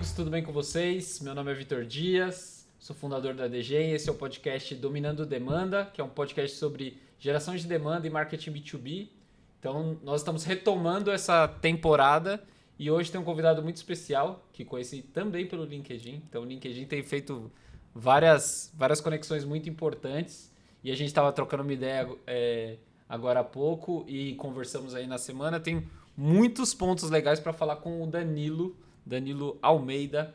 amigos, tudo bem com vocês? Meu nome é Vitor Dias, sou fundador da DG e esse é o podcast Dominando Demanda, que é um podcast sobre geração de demanda e marketing B2B. Então, nós estamos retomando essa temporada e hoje tem um convidado muito especial, que conheci também pelo LinkedIn. Então, o LinkedIn tem feito várias conexões muito importantes e a gente estava trocando uma ideia agora há pouco e conversamos aí na semana. Tem muitos pontos legais para falar com o Danilo Almeida,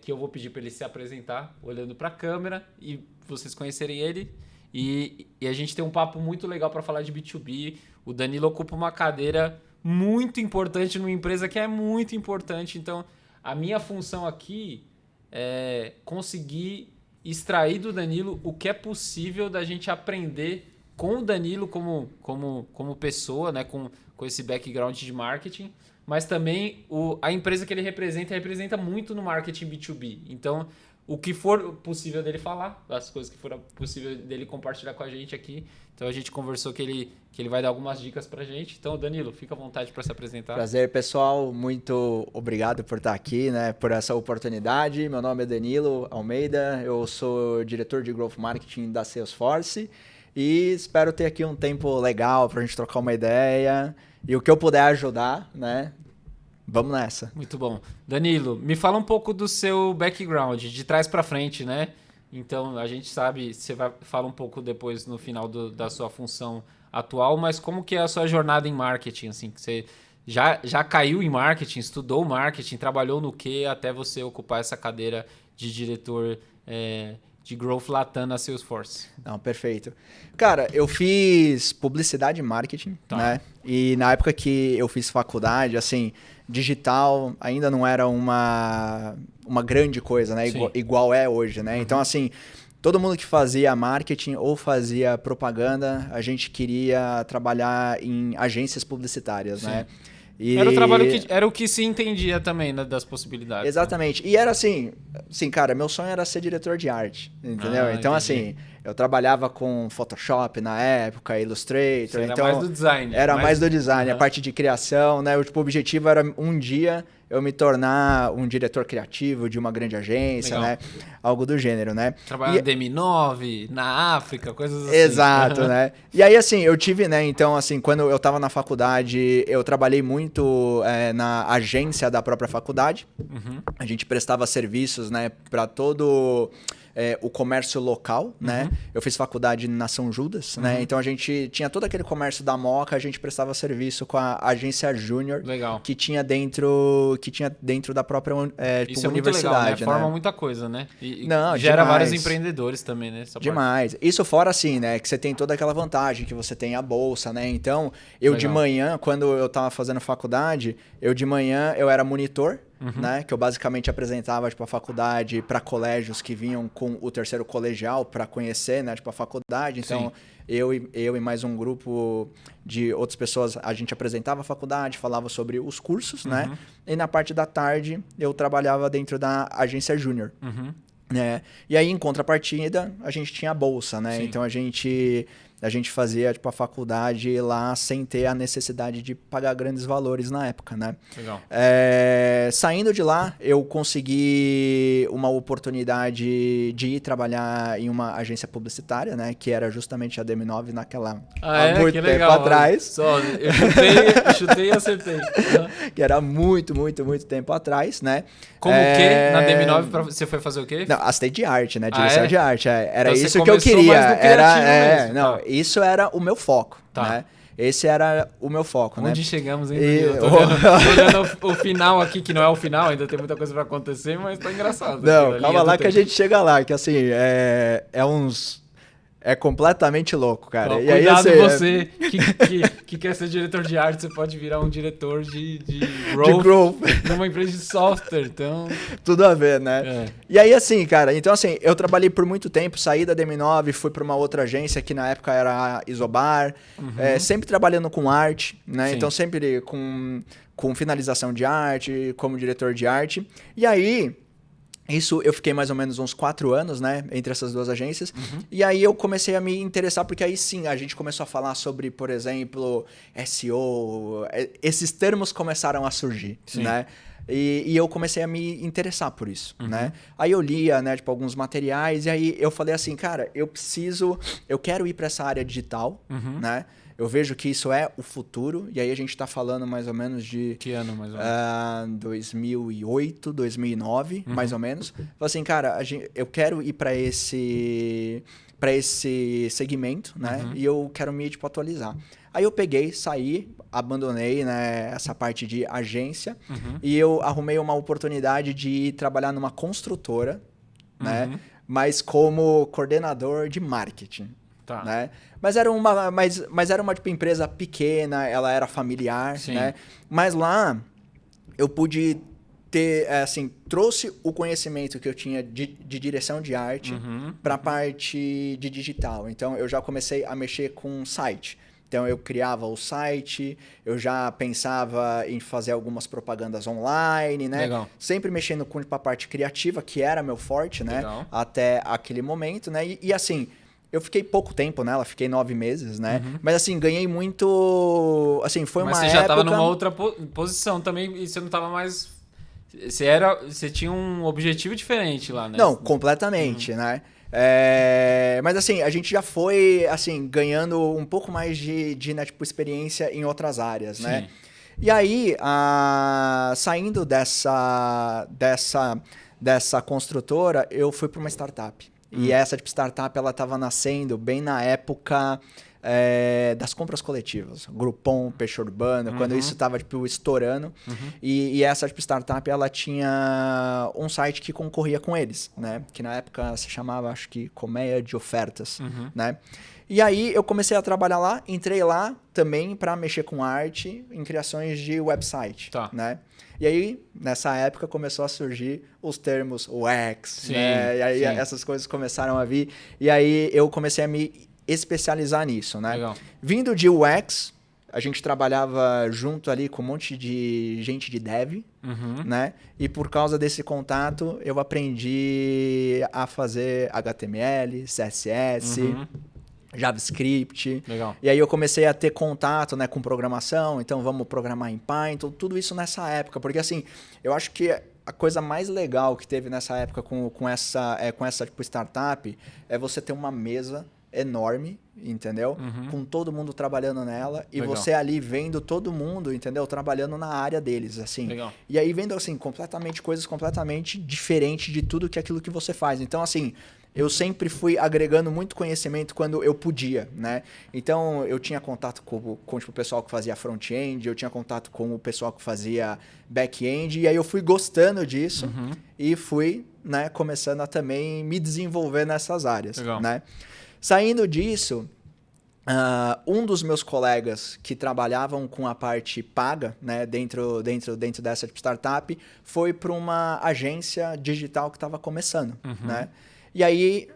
que eu vou pedir para ele se apresentar olhando para a câmera e vocês conhecerem ele. E a gente tem um papo muito legal para falar de B2B. O Danilo ocupa uma cadeira muito importante numa empresa que é muito importante. Então, a minha função aqui é conseguir extrair do Danilo o que é possível da gente aprender com o Danilo como pessoa, né, com esse background de marketing, mas também a empresa que ele representa muito no marketing B2B. Então, o que for possível dele falar, as coisas que for possível dele compartilhar com a gente aqui. Então, a gente conversou que ele vai dar algumas dicas pra gente. Então, Danilo, fica à vontade para se apresentar. Prazer, pessoal. Muito obrigado por estar aqui, né, por essa oportunidade. Meu nome é Danilo Almeida, eu sou diretor de Growth Marketing da Salesforce e espero ter aqui um tempo legal para a gente trocar uma ideia e o que eu puder ajudar, né? Vamos nessa. Muito bom. Danilo, me fala um pouco do seu background, de trás para frente, né? Então, a gente sabe, você vai falar um pouco depois no final da sua função atual, mas como que é a sua jornada em marketing, assim, que você já caiu em marketing, estudou marketing, trabalhou no quê até você ocupar essa cadeira de diretor de Growth Latam na Salesforce? Não, perfeito. Cara, eu fiz publicidade e marketing, né? E na época que eu fiz faculdade, assim, digital ainda não era uma grande coisa, né? Igual é hoje, né? Uhum. Então, assim, todo mundo que fazia marketing ou fazia propaganda, a gente queria trabalhar em agências publicitárias, né? Era o trabalho era o que se entendia também, né, das possibilidades. Exatamente. Né? E era assim, cara, meu sonho era ser diretor de arte, entendeu? Então, assim, eu trabalhava com Photoshop na época, Illustrator. Era então, mais do design. Era mais do design, a parte de criação, né? O objetivo era um dia eu me tornar um diretor criativo de uma grande agência, legal, né? Algo do gênero, né? Trabalhar na DM9, na África, coisas assim. Exato, né? E aí, assim, eu tive, né? Então, assim, quando eu tava na faculdade, eu trabalhei muito na agência da própria faculdade. Uhum. A gente prestava serviços, né? Para todo o comércio local, né? Eu fiz faculdade na São Judas, né? Então a gente tinha todo aquele comércio da Moca, a gente prestava serviço com a agência Júnior, que tinha dentro da própria Isso é universidade. Muito legal, né? Forma né? muita coisa, né? E gera vários empreendedores também, né? Demais. Isso fora assim, né? Que você tem toda aquela vantagem, que você tem a bolsa, né? Então, de manhã, quando eu tava fazendo faculdade, eu era monitor, né? Que eu basicamente apresentava tipo, a faculdade para colégios que vinham com o terceiro colegial para conhecer, né? Tipo, a faculdade. Então, eu e mais um grupo de outras pessoas, a gente apresentava a faculdade, falava sobre os cursos, né? E na parte da tarde, eu trabalhava dentro da agência Júnior. Né? E aí, em contrapartida, a gente tinha a bolsa, né? Sim. Então, a gente fazia tipo, a faculdade lá sem ter a necessidade de pagar grandes valores na época, né? Legal. Saindo de lá, eu consegui uma oportunidade de ir trabalhar em uma agência publicitária, né? Que era justamente a DM9 naquela... há muito tempo legal, atrás. Só, eu chutei e acertei. Que era muito tempo atrás, né? Como o quê? Na DM9 você foi fazer o quê? Não, assistente de arte, né? Direção de arte. Era então, isso que eu queria. Mesmo, não, isso era o meu foco, né? Esse era o meu foco, Onde né? chegamos, hein? Tô olhando o final aqui, que não é o final, ainda tem muita coisa pra acontecer, mas tá engraçado. Não, calma lá que a gente chega lá, que assim, é completamente louco, cara. Então, e aí, cuidado assim, você que quer ser diretor de arte, você pode virar um diretor de growth numa empresa de software, então... Tudo a ver, né? E aí, assim, cara, então assim, eu trabalhei por muito tempo, saí da DM9, fui para uma outra agência que na época era a Isobar, sempre trabalhando com arte, né? Sim. Então sempre com finalização de arte, como diretor de arte. E aí... Isso eu fiquei mais ou menos uns 4 anos, né? Entre essas duas agências. E aí eu comecei a me interessar, porque aí sim, a gente começou a falar sobre, por exemplo, SEO. Esses termos começaram a surgir, né? E eu comecei a me interessar por isso, né? Aí eu lia, né, tipo, alguns materiais e aí eu falei assim, cara, eu quero ir para essa área digital, né? Eu vejo que isso é o futuro e aí a gente tá falando mais ou menos de... Que ano mais ou menos? 2008, 2009, mais ou menos. Falei assim, cara, eu quero ir para esse segmento, né? E eu quero me, tipo, atualizar. Aí eu peguei, saí, abandonei, né, essa parte de agência e eu arrumei uma oportunidade de trabalhar numa construtora, né? Mas como coordenador de marketing. Tá. Né? Mas era uma tipo, empresa pequena, ela era familiar, Sim. né? Mas lá eu pude ter, assim, trouxe o conhecimento que eu tinha de direção de arte para a parte de digital. Então eu já comecei a mexer com site. Então eu criava o site, eu já pensava em fazer algumas propagandas online, né? Legal. Sempre mexendo com a parte criativa, que era meu forte, né? Legal. Até aquele momento, né? E assim, eu fiquei pouco tempo nela, fiquei 9 meses, né? Mas assim, ganhei muito... Assim, foi Mas uma você época... já tava numa outra posição também e você não tava mais... Você tinha um objetivo diferente lá, né? Não, completamente, né? Mas assim, a gente já foi assim, ganhando um pouco mais de né, tipo, experiência em outras áreas, né? E aí, saindo dessa construtora, eu fui para uma startup. E essa tipo, startup, ela estava nascendo bem na época das compras coletivas. Groupon, Peixe Urbano, quando isso estava tipo, estourando. E essa tipo, startup, ela tinha um site que concorria com eles, né? Que na época se chamava, acho que, Colmeia de Ofertas, né? E aí eu comecei a trabalhar lá, entrei lá também para mexer com arte em criações de website, né? E aí, nessa época, começou a surgir os termos UX, né? E aí essas coisas começaram a vir. E aí eu comecei a me especializar nisso, né? Legal. Vindo de UX, a gente trabalhava junto ali com um monte de gente de dev, né? E por causa desse contato, eu aprendi a fazer HTML, CSS... JavaScript. Legal. E aí eu comecei a ter contato, né, com programação, então vamos programar em Python, tudo isso nessa época, porque assim, eu acho que a coisa mais legal que teve nessa época com essa tipo, startup é você ter uma mesa enorme, entendeu? Com todo mundo trabalhando nela e Legal. você ali vendo todo mundo, entendeu? Trabalhando na área deles, assim. Legal. E aí vendo, assim, coisas completamente diferentes de tudo que aquilo que você faz. Então, assim, eu sempre fui agregando muito conhecimento quando eu podia, né? Então, eu tinha contato com tipo, o pessoal que fazia front-end, eu tinha contato com o pessoal que fazia back-end, e aí eu fui gostando disso e fui, né, começando a também me desenvolver nessas áreas, Legal. né? Saindo disso, um dos meus colegas que trabalhavam com a parte paga, né, dentro dessa startup, foi para uma agência digital que estava começando, né? E aí,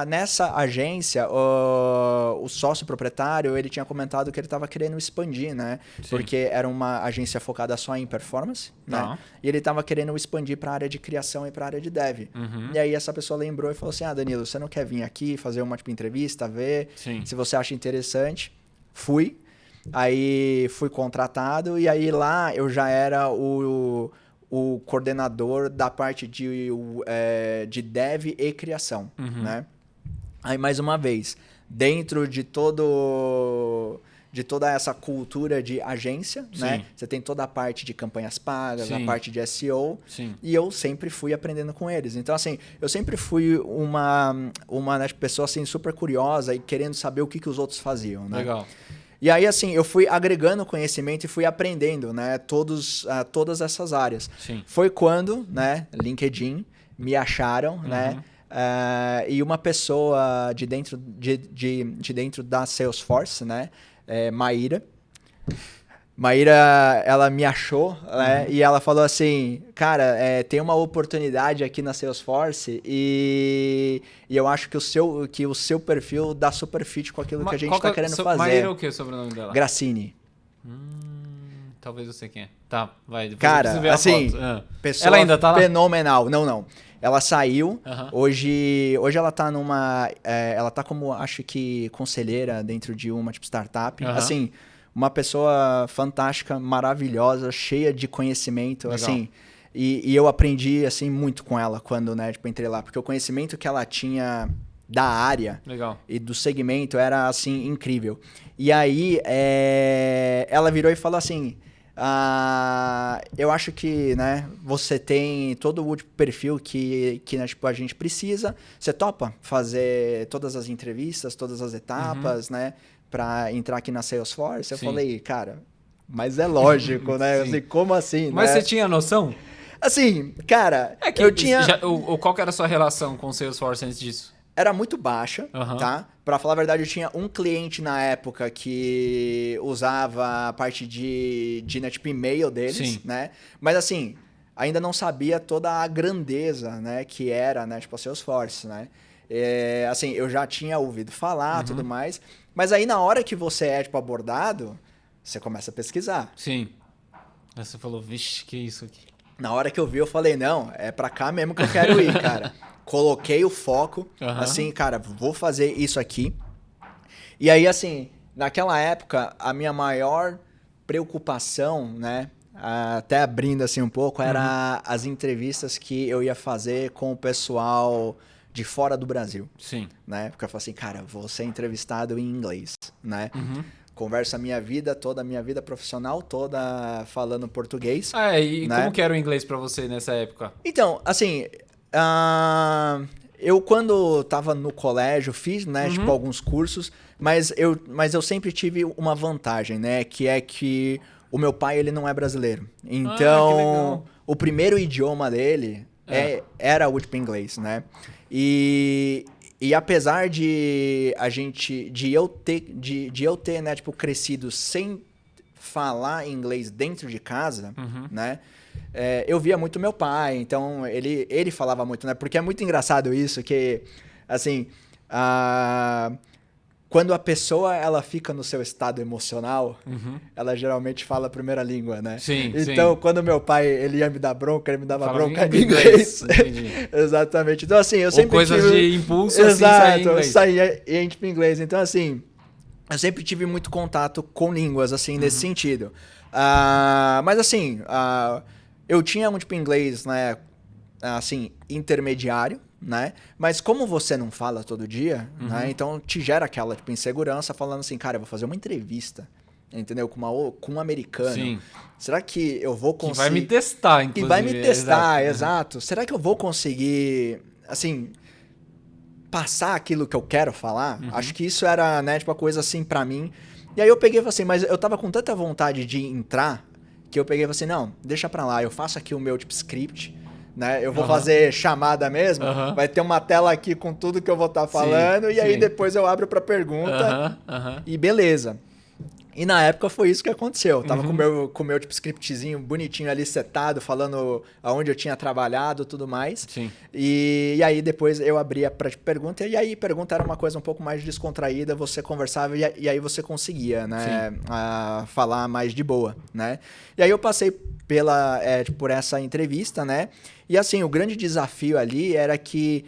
nessa agência, o sócio proprietário, ele tinha comentado que ele estava querendo expandir, né? Sim. Porque era uma agência focada só em performance, né? E ele estava querendo expandir para a área de criação e para a área de dev. E aí essa pessoa lembrou e falou assim, Danilo, você não quer vir aqui fazer uma tipo, entrevista, ver se você acha interessante? Fui. Aí fui contratado e aí lá eu já era o coordenador da parte de dev e criação, né? Aí, mais uma vez, dentro de toda essa cultura de agência, né? Você tem toda a parte de campanhas pagas, a parte de SEO, e eu sempre fui aprendendo com eles. Então, assim, eu sempre fui uma pessoa assim, super curiosa e querendo saber o que os outros faziam, né? Legal. E aí, assim, eu fui agregando conhecimento e fui aprendendo, né, todas essas áreas. Foi quando, né, LinkedIn, me acharam, né, e uma pessoa de dentro da Salesforce, né, Maíra, ela me achou, né, e ela falou assim, cara, tem uma oportunidade aqui na Salesforce e eu acho que o seu perfil dá super fit com aquilo que a gente está querendo fazer. Maíra, o que é o sobrenome dela? Grassini. Talvez eu sei quem é. Tá, vai. Depois cara, eu preciso ver assim, a foto. Pessoa ela ainda tá lá? Fenomenal. Não. Ela saiu. Hoje ela tá ela tá como, acho que, conselheira dentro de uma tipo startup. Assim, uma pessoa fantástica, maravilhosa, cheia de conhecimento. Legal. Assim, E eu aprendi, assim, muito com ela quando, né, tipo, entrei lá. Porque o conhecimento que ela tinha da área Legal. e do segmento era, assim, incrível. E aí, ela virou e falou assim... eu acho que, né, você tem todo o perfil que né, tipo, a gente precisa. Você topa fazer todas as entrevistas, todas as etapas, né, para entrar aqui na Salesforce? Eu falei, cara, mas é lógico, né? Assim, como assim, Mas né? você tinha noção? Assim, cara, É que eu tinha... qual que era a sua relação com o Salesforce antes disso? Era muito baixa, Uhum. tá? Pra falar a verdade, eu tinha um cliente na época que usava a parte de né, tipo, e-mail deles, Sim. né? Mas assim, ainda não sabia toda a grandeza, né, que era, né, tipo, a Salesforce, né? Assim, eu já tinha ouvido falar, tudo mais, mas aí na hora que você é, tipo, abordado, você começa a pesquisar. Sim. Aí você falou, vixe, que isso aqui? Na hora que eu vi, eu falei, não, é pra cá mesmo que eu quero ir, cara. Coloquei o foco, assim, cara, vou fazer isso aqui. E aí, assim, naquela época, a minha maior preocupação, né, até abrindo assim um pouco, era as entrevistas que eu ia fazer com o pessoal de fora do Brasil. Sim. Né? Porque eu falei assim, cara, vou ser entrevistado em inglês, né? Converso toda a minha vida profissional, toda falando português. E né? como que era o inglês pra você nessa época? Então, assim, eu quando tava no colégio fiz, né, tipo, alguns cursos, mas eu sempre tive uma vantagem, né, que é que o meu pai, ele não é brasileiro. Então, que legal. o primeiro idioma dele era o tipo inglês, né? E apesar de eu ter, né, tipo, crescido sem falar inglês dentro de casa, né? Eu via muito meu pai, então ele falava muito, né? Porque é muito engraçado isso, que, assim, quando a pessoa ela fica no seu estado emocional, ela geralmente fala a primeira língua, né? Sim, então, sim. quando meu pai ele ia me dar bronca, ele me dava Falava bronca em em inglês. Entendi. Exatamente. Então, assim, eu Ou sempre coisas tive... de impulso, Exato, assim, saía em inglês. em tipo inglês. Então, assim, eu sempre tive muito contato com línguas, assim, nesse sentido. Mas, assim, eu tinha um tipo inglês, né, assim, intermediário, né? Mas como você não fala todo dia, né? Então te gera aquela, tipo, insegurança falando assim, cara, eu vou fazer uma entrevista, entendeu? Com um americano. Sim. Será que eu vou conseguir... Que vai me testar, inclusive. Que vai me testar, exato. Será que eu vou conseguir, assim... passar aquilo que eu quero falar? Acho que isso era, né, tipo, uma coisa assim pra mim. E aí eu peguei e falei assim, mas eu tava com tanta vontade de entrar, que eu peguei e falei assim, não, deixa pra lá, eu faço aqui o meu, tipo, script, né? Eu vou fazer chamada mesmo, vai ter uma tela aqui com tudo que eu vou estar falando, e aí depois eu abro pra pergunta, e beleza. E na época foi isso que aconteceu. Eu tava com o meu tipo, scriptzinho bonitinho ali setado, falando aonde eu tinha trabalhado e tudo mais. Sim. E aí depois eu abria pra pergunta, e aí pergunta era uma coisa um pouco mais descontraída, você conversava e aí você conseguia, né, falar mais de boa, né? E aí eu passei por essa entrevista, né? E assim, o grande desafio ali era que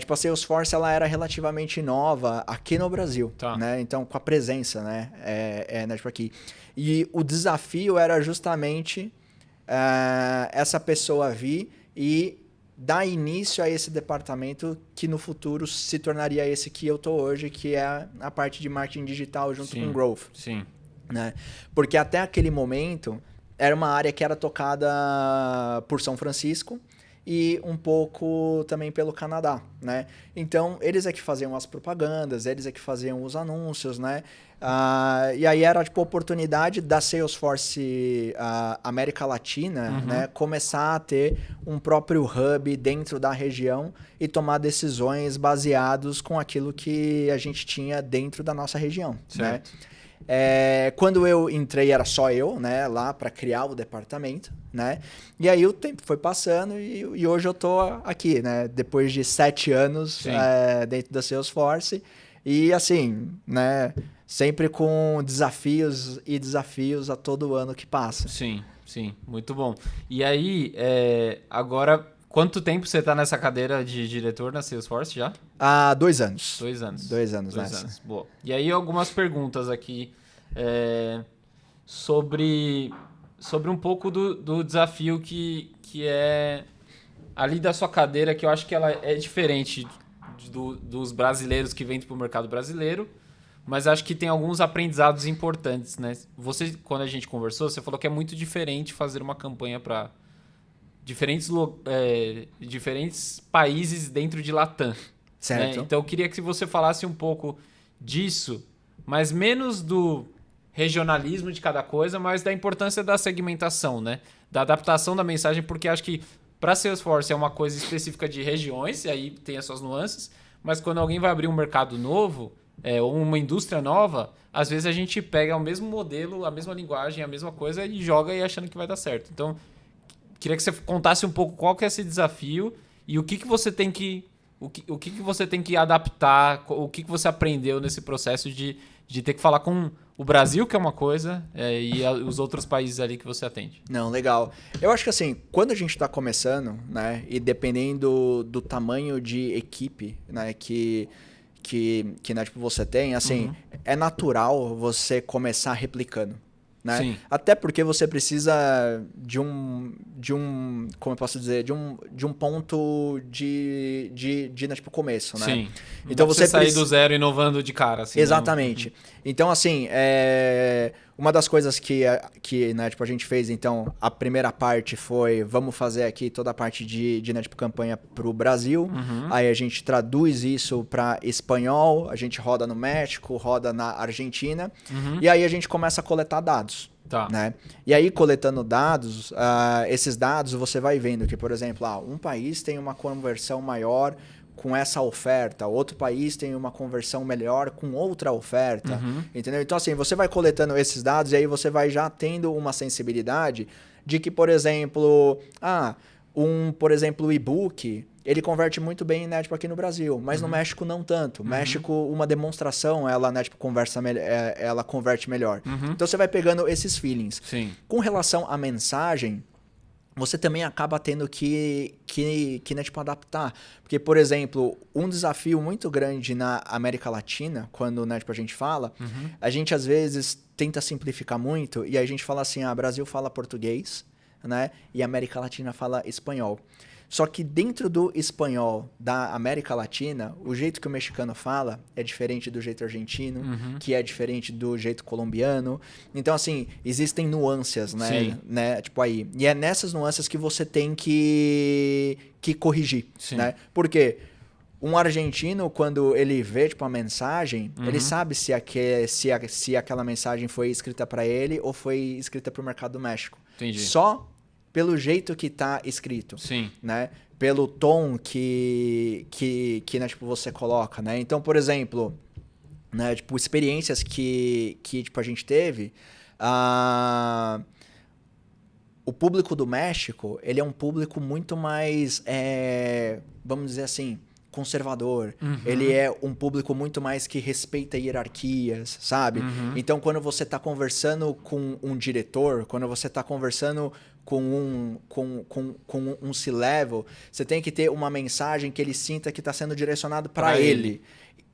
tipo, a Salesforce ela era relativamente nova aqui no Brasil, né? Então, com a presença, né? Né, tipo aqui. E o desafio era justamente essa pessoa vir e dar início a esse departamento que no futuro se tornaria esse que eu tô hoje, que é a parte de marketing digital junto com growth. Sim. Né? Porque até aquele momento era uma área que era tocada por São Francisco, e um pouco também pelo Canadá, né? Então, eles é que faziam as propagandas, eles é que faziam os anúncios, né? E aí era, tipo, a oportunidade da Salesforce América Latina, né? Começar a ter um próprio hub dentro da região e tomar decisões baseados com aquilo que a gente tinha dentro da nossa região, certo. né? Quando eu entrei era só eu, né, lá para criar o departamento, né? E aí o tempo foi passando e hoje eu tô aqui, né? Depois de 7 anos dentro da Salesforce e assim, né? Sempre com desafios e desafios a todo ano que passa. Sim, sim, muito bom. E aí, agora, quanto tempo você tá nessa cadeira de diretor na Salesforce já? Há 2 anos. 2 anos. 2 anos, 2 nessa. anos, boa. E aí algumas perguntas aqui sobre um pouco do desafio que que é ali da sua cadeira, que eu acho que ela é diferente dos brasileiros que vendem para o mercado brasileiro, mas acho que tem alguns aprendizados importantes, né? Você, quando a gente conversou, você falou que é muito diferente fazer uma campanha para diferentes países dentro de Latam. Certo. Né? Então eu queria que você falasse um pouco disso, mas menos do regionalismo de cada coisa, mas da importância da segmentação, né? Da adaptação da mensagem, porque acho que para Salesforce é uma coisa específica de regiões, e aí tem as suas nuances, mas quando alguém vai abrir um mercado novo, ou uma indústria nova, às vezes a gente pega o mesmo modelo, a mesma linguagem, a mesma coisa e joga e achando que vai dar certo. Então, queria que você contasse um pouco qual que é esse desafio e o que você tem que você tem que adaptar, o que você aprendeu nesse processo de ter que falar com o Brasil, que é uma coisa, e os outros países ali que você atende. Não, legal. Eu acho que assim, quando a gente está começando, né, e dependendo do tamanho de equipe, né, que né, tipo, você tem, assim, é natural você começar replicando. Né? Sim. Até porque você precisa de um como eu posso dizer, de um ponto de tipo, começo, né? Sim. Então você sair do zero inovando de cara. Assim, exatamente. Então, assim, uma das coisas que né, tipo, a gente fez, então, a primeira parte foi, vamos fazer aqui toda a parte de né, tipo, campanha para o Brasil. Aí a gente traduz isso para espanhol, a gente roda no México, roda na Argentina. E aí a gente começa a coletar dados. Tá. Né? E aí, coletando dados, esses dados você vai vendo que, por exemplo, um país tem uma conversão maior com essa oferta, outro país tem uma conversão melhor com outra oferta, entendeu? Então, assim, você vai coletando esses dados e aí você vai já tendo uma sensibilidade de que, por exemplo, por exemplo, o e-book, ele converte muito bem, né, tipo, aqui no Brasil, mas no México não tanto. México, uma demonstração, ela, né, tipo, ela converte melhor. Então, você vai pegando esses feelings. Sim. Com relação à mensagem, você também acaba tendo que né, tipo, adaptar. Porque, por exemplo, um desafio muito grande na América Latina, quando né, tipo, a gente fala, a gente às vezes tenta simplificar muito e aí a gente fala assim, Brasil fala português, né, e América Latina fala espanhol. Só que dentro do espanhol da América Latina, o jeito que o mexicano fala é diferente do jeito argentino, que é diferente do jeito colombiano. Então, assim, existem nuances, né? Tipo aí. E é nessas nuances que você tem que corrigir, né? Porque um argentino, quando ele vê tipo, a mensagem, ele sabe se aquela mensagem foi escrita para ele ou foi escrita para o mercado do México. Entendi. Só pelo jeito que tá escrito, Sim. né? Pelo tom que né, tipo, você coloca, né? Então, por exemplo, né, tipo, experiências que tipo, a gente teve, o público do México, ele é um público muito mais, vamos dizer assim, conservador. Ele é um público muito mais que respeita hierarquias, sabe? Então, quando você está conversando com um diretor, quando você está conversando com um C-level, você tem que ter uma mensagem que ele sinta que está sendo direcionado para ele.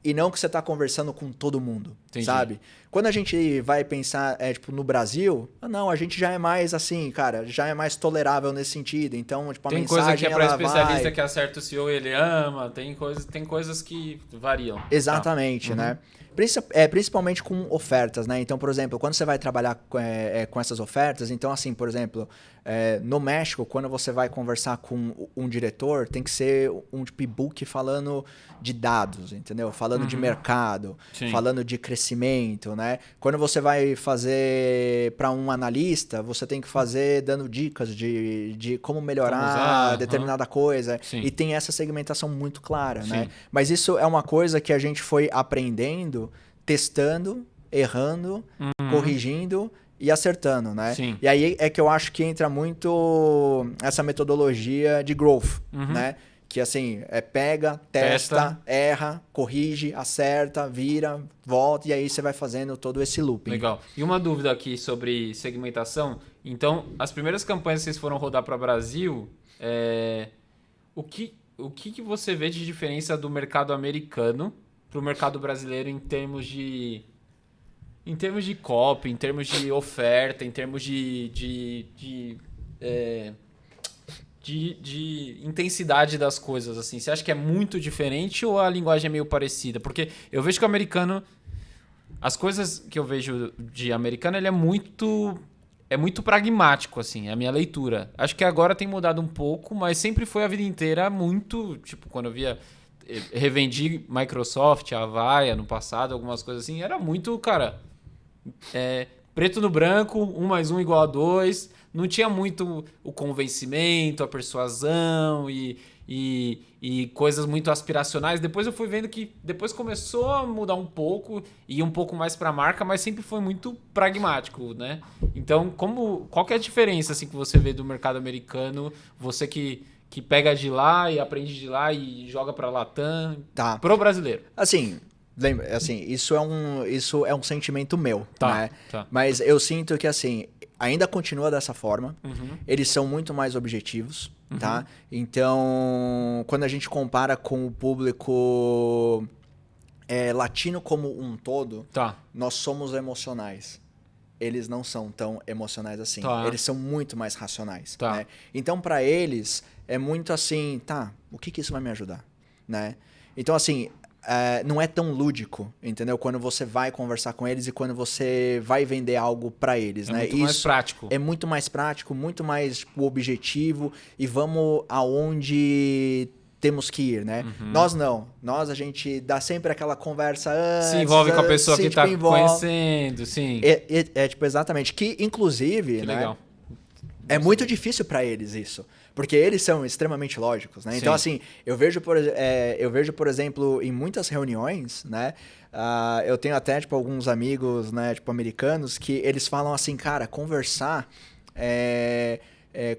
E não que você está conversando com todo mundo, sabe? Quando a gente vai pensar tipo, no Brasil, não, a gente já é mais assim, cara, já é mais tolerável nesse sentido. Então, tipo, a mensagem coisa que é para especialista vai... que acerta o CEO ele ama, tem coisas que variam. Exatamente, né? Principalmente com ofertas, né? Então, por exemplo, quando você vai trabalhar com essas ofertas, então, assim, por exemplo, no México, quando você vai conversar com um diretor, tem que ser um tipo e-book falando de dados, entendeu? Falando de mercado, falando de crescimento, né? Quando você vai fazer para um analista, você tem que fazer dando dicas de como melhorar determinada coisa. E tem essa segmentação muito clara, né? Mas isso é uma coisa que a gente foi aprendendo, testando, errando, corrigindo e acertando, né? E aí é que eu acho que entra muito essa metodologia de growth, né? Que assim, pega, testa, erra, corrige, acerta, vira, volta, e aí você vai fazendo todo esse looping. Legal. E uma dúvida aqui sobre segmentação. Então, as primeiras campanhas que vocês foram rodar para o Brasil, o que você vê de diferença do mercado americano para o mercado brasileiro em termos de copy, em termos de oferta, em termos de intensidade das coisas, assim? Você acha que é muito diferente ou a linguagem é meio parecida? Porque eu vejo que o americano... As coisas que eu vejo de americano, ele é muito pragmático, assim, é a minha leitura. Acho que agora tem mudado um pouco, mas sempre foi a vida inteira muito... Tipo, quando eu via... Revendi Microsoft, a Avaya no passado, algumas coisas assim. Era muito, cara... preto no branco, 1 mais 1 igual a 2. Não tinha muito o convencimento, a persuasão e coisas muito aspiracionais. Depois eu fui vendo que depois começou a mudar um pouco e ir um pouco mais para a marca, mas sempre foi muito pragmático, né? Então, qual que é a diferença assim, que você vê do mercado americano? Você que pega de lá e aprende de lá e joga para a Latam, pro brasileiro. Assim, isso é um sentimento meu, né? Tá. Mas eu sinto que, assim, ainda continua dessa forma. Eles são muito mais objetivos, tá? Então, quando a gente compara com o público latino como um todo, nós somos emocionais. Eles não são tão emocionais assim. Eles são muito mais racionais, né? Então, para eles, é muito assim, o que isso vai me ajudar, né? Então, assim... não é tão lúdico, entendeu? Quando você vai conversar com eles e quando você vai vender algo para eles, né? Muito mais prático. É muito mais prático, muito mais tipo, objetivo e vamos aonde temos que ir, né? Nós não. A gente dá sempre aquela conversa antes. Se envolve com a pessoa que tá conhecendo, sim. Tipo, exatamente. Que, inclusive, que né? Legal. É muito difícil para eles isso. Porque eles são extremamente lógicos, né? Então, assim, eu vejo, por exemplo, em muitas reuniões, né? Eu tenho até, tipo, alguns amigos, né? Tipo, americanos, que eles falam assim, cara, conversar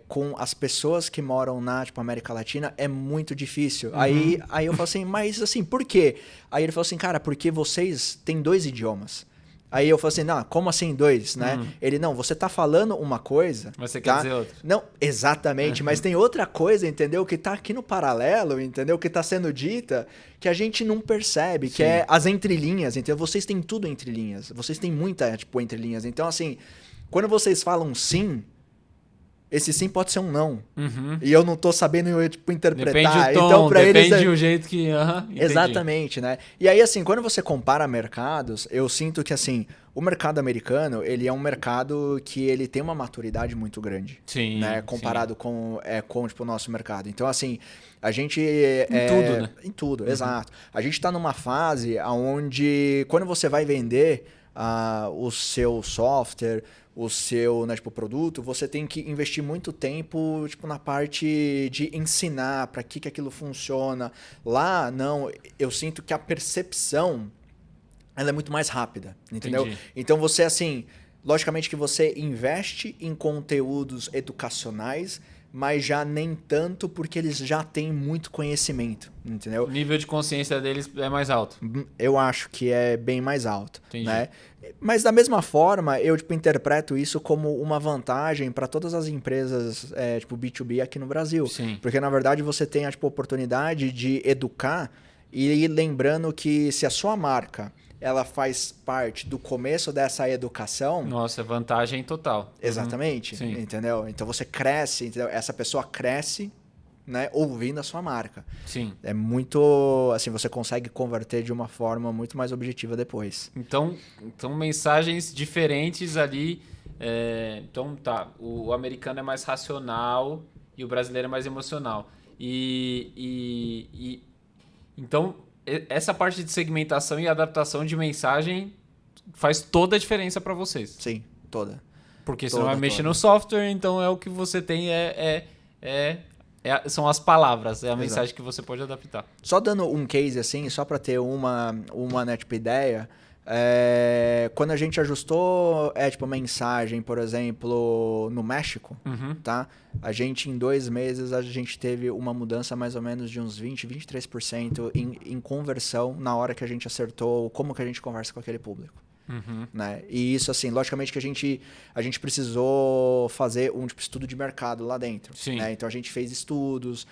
com as pessoas que moram na, tipo, América Latina é muito difícil. Aí eu falo assim, mas, assim, por quê? Aí ele falou assim, cara, porque vocês têm 2 idiomas. Aí eu falei assim, não, como assim 2, né? Ele, não, você tá falando uma coisa... Mas você quer dizer outra. Não, exatamente, mas tem outra coisa, entendeu? Que tá aqui no paralelo, entendeu? Que tá sendo dita, que a gente não percebe, que é as entrelinhas, entendeu? Vocês têm tudo entre linhas, vocês têm muita, tipo, entre linhas. Então, assim, quando vocês falam sim, esse sim pode ser um não. E eu não tô sabendo, tipo, interpretar. Depende do tom, então, pra depende eles, do jeito que... Exatamente, né? E aí, assim, quando você compara mercados, eu sinto que, assim, o mercado americano, ele é um mercado que ele tem uma maturidade muito grande. Sim, né? Comparado com tipo, o nosso mercado. Então, assim, a gente... Em tudo, né? Em tudo, exato. A gente tá numa fase onde, quando você vai vender o seu software... o seu, né, tipo, produto, você tem que investir muito tempo, tipo, na parte de ensinar para que aquilo funciona. Lá, não, eu sinto que a percepção, ela é muito mais rápida, entendeu? Entendi. Então você, assim, logicamente que você investe em conteúdos educacionais, mas já nem tanto porque eles já têm muito conhecimento, entendeu? O nível de consciência deles é mais alto. Eu acho que é bem mais alto, Entendi. né? Mas da mesma forma, eu tipo, interpreto isso como uma vantagem para todas as empresas tipo B2B aqui no Brasil. Sim. Porque, na verdade, você tem a tipo, oportunidade de educar e lembrando que se a sua marca ela faz parte do começo dessa educação... Nossa, vantagem total. Exatamente, entendeu? Então você cresce, entendeu? Essa pessoa cresce, né, ouvindo a sua marca. Sim. É muito... Assim, você consegue converter de uma forma muito mais objetiva depois. Então mensagens diferentes ali. Então, o americano é mais racional e o brasileiro é mais emocional. Então... essa parte de segmentação e adaptação de mensagem faz toda a diferença para vocês. Sim, toda. Porque você não vai mexer no software, então é o que você tem, são as palavras, é a mensagem que você pode adaptar. Só dando um case assim, só para ter uma né, tipo, ideia, quando a gente ajustou tipo, mensagem, por exemplo, no México, tá? A gente, em 2 meses, a gente teve uma mudança mais ou menos de uns 20, 23% em conversão na hora que a gente acertou como que a gente conversa com aquele público. Né? E isso, assim, logicamente que a gente precisou fazer um tipo, estudo de mercado lá dentro. Sim. Né? Então, a gente fez estudos,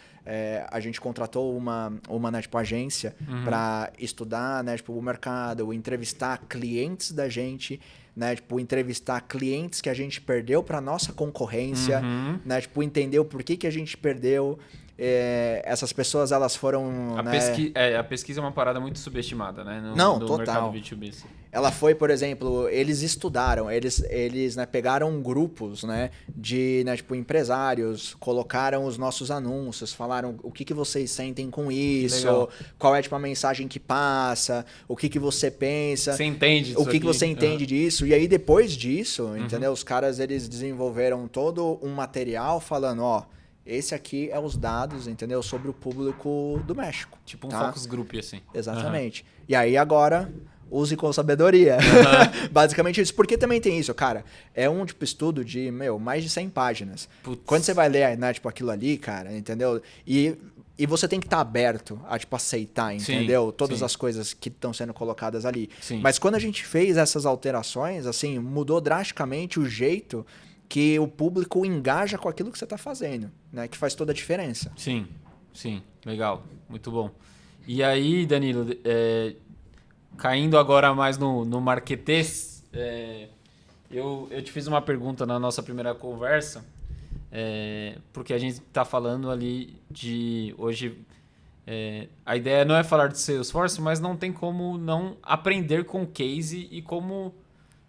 a gente contratou uma né, tipo, agência para estudar, né, tipo, o mercado, entrevistar clientes da gente, né, tipo, entrevistar clientes que a gente perdeu para nossa concorrência, né, tipo, entender o porquê que a gente perdeu. Essas pessoas, elas foram... A pesquisa é uma parada muito subestimada, né? No total. Mercado B2B. Assim. Ela foi, por exemplo, eles estudaram, eles né, pegaram grupos, né, de né, tipo, empresários, colocaram os nossos anúncios, falaram o que vocês sentem com isso, qual é tipo, a mensagem que passa, o que você pensa, você entende o que você entende disso. E aí, depois disso, entendeu? Os caras, eles desenvolveram todo um material falando, ó, esse aqui é os dados, entendeu? Sobre o público do México. Tipo um focus group, assim. Exatamente. E aí, agora, use com sabedoria. Basicamente isso. Porque também tem isso, cara. É um tipo estudo de, mais de 100 páginas. Putz. Quando você vai ler, né, tipo, aquilo ali, cara, entendeu? E você tem que estar aberto a, tipo, aceitar, entendeu? Sim, todas as coisas que estão sendo colocadas ali. Sim. Mas quando a gente fez essas alterações, assim, mudou drasticamente o jeito que o público engaja com aquilo que você está fazendo, né? Que faz toda a diferença. Sim, legal, muito bom. E aí, Danilo, caindo agora mais no marketês, eu te fiz uma pergunta na nossa primeira conversa, porque a gente está falando ali de hoje... a ideia não é falar de Salesforce, mas não tem como não aprender com o case e como...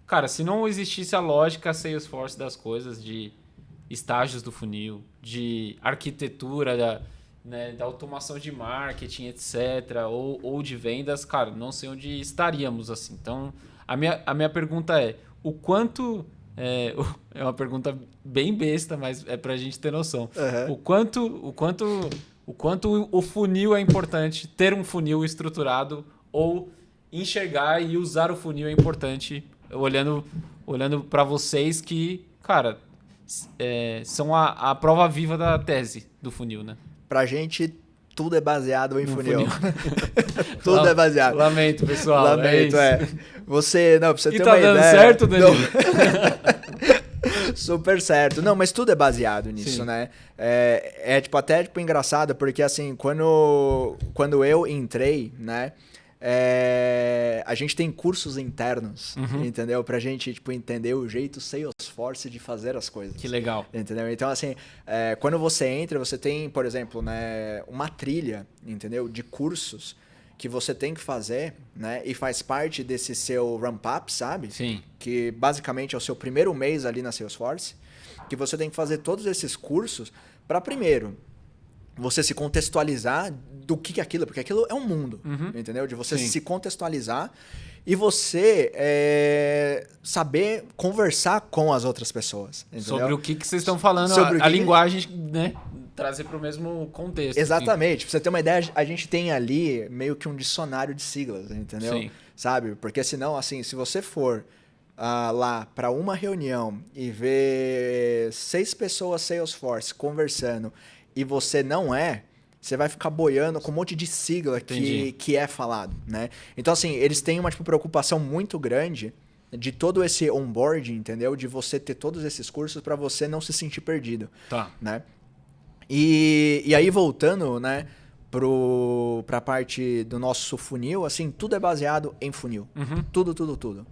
Cara, se não existisse a lógica Salesforce das coisas, de estágios do funil, de arquitetura, da automação de marketing, etc., ou de vendas, cara, não sei onde estaríamos assim. Então, a minha pergunta é, o quanto... É uma pergunta bem besta, mas é pra gente ter noção. O quanto o funil é importante, ter um funil estruturado, ou enxergar e usar o funil é importante... Olhando para vocês que, cara, são a prova viva da tese do funil, né? Pra gente, tudo é baseado em funil. Tudo é baseado. Lamento, pessoal. Lamento, Você, não, pra você ter uma ideia... E tá dando certo, Danilo? Super certo. Não, mas tudo é baseado nisso, sim, né? Tipo, até tipo, engraçado, porque assim, quando eu entrei, né? A gente tem cursos internos, entendeu? Pra gente, tipo, entender o jeito Salesforce de fazer as coisas. Que legal. Entendeu? Então, assim, quando você entra, você tem, por exemplo, né, uma trilha, entendeu? De cursos que você tem que fazer, né? E faz parte desse seu ramp-up, sabe? Sim. Que basicamente é o seu primeiro mês ali na Salesforce, que você tem que fazer todos esses cursos para, primeiro, você se contextualizar do que é aquilo, porque aquilo é um mundo, entendeu? De você se contextualizar e você saber conversar com as outras pessoas, entendeu? Sobre o que vocês estão falando, a linguagem, né? Trazer para o mesmo contexto. Exatamente. Assim. Pra você ter uma ideia, a gente tem ali meio que um dicionário de siglas, entendeu? Sim. Sabe? Porque senão, assim, se você for lá para uma reunião e ver 6 pessoas Salesforce conversando e você não você vai ficar boiando com um monte de sigla que é falado, né? Então, assim, eles têm uma preocupação muito grande de todo esse onboarding, entendeu? De você ter todos esses cursos para você não se sentir perdido, né? E aí, voltando, né, pra parte do nosso funil, assim, tudo é baseado em funil. Tudo,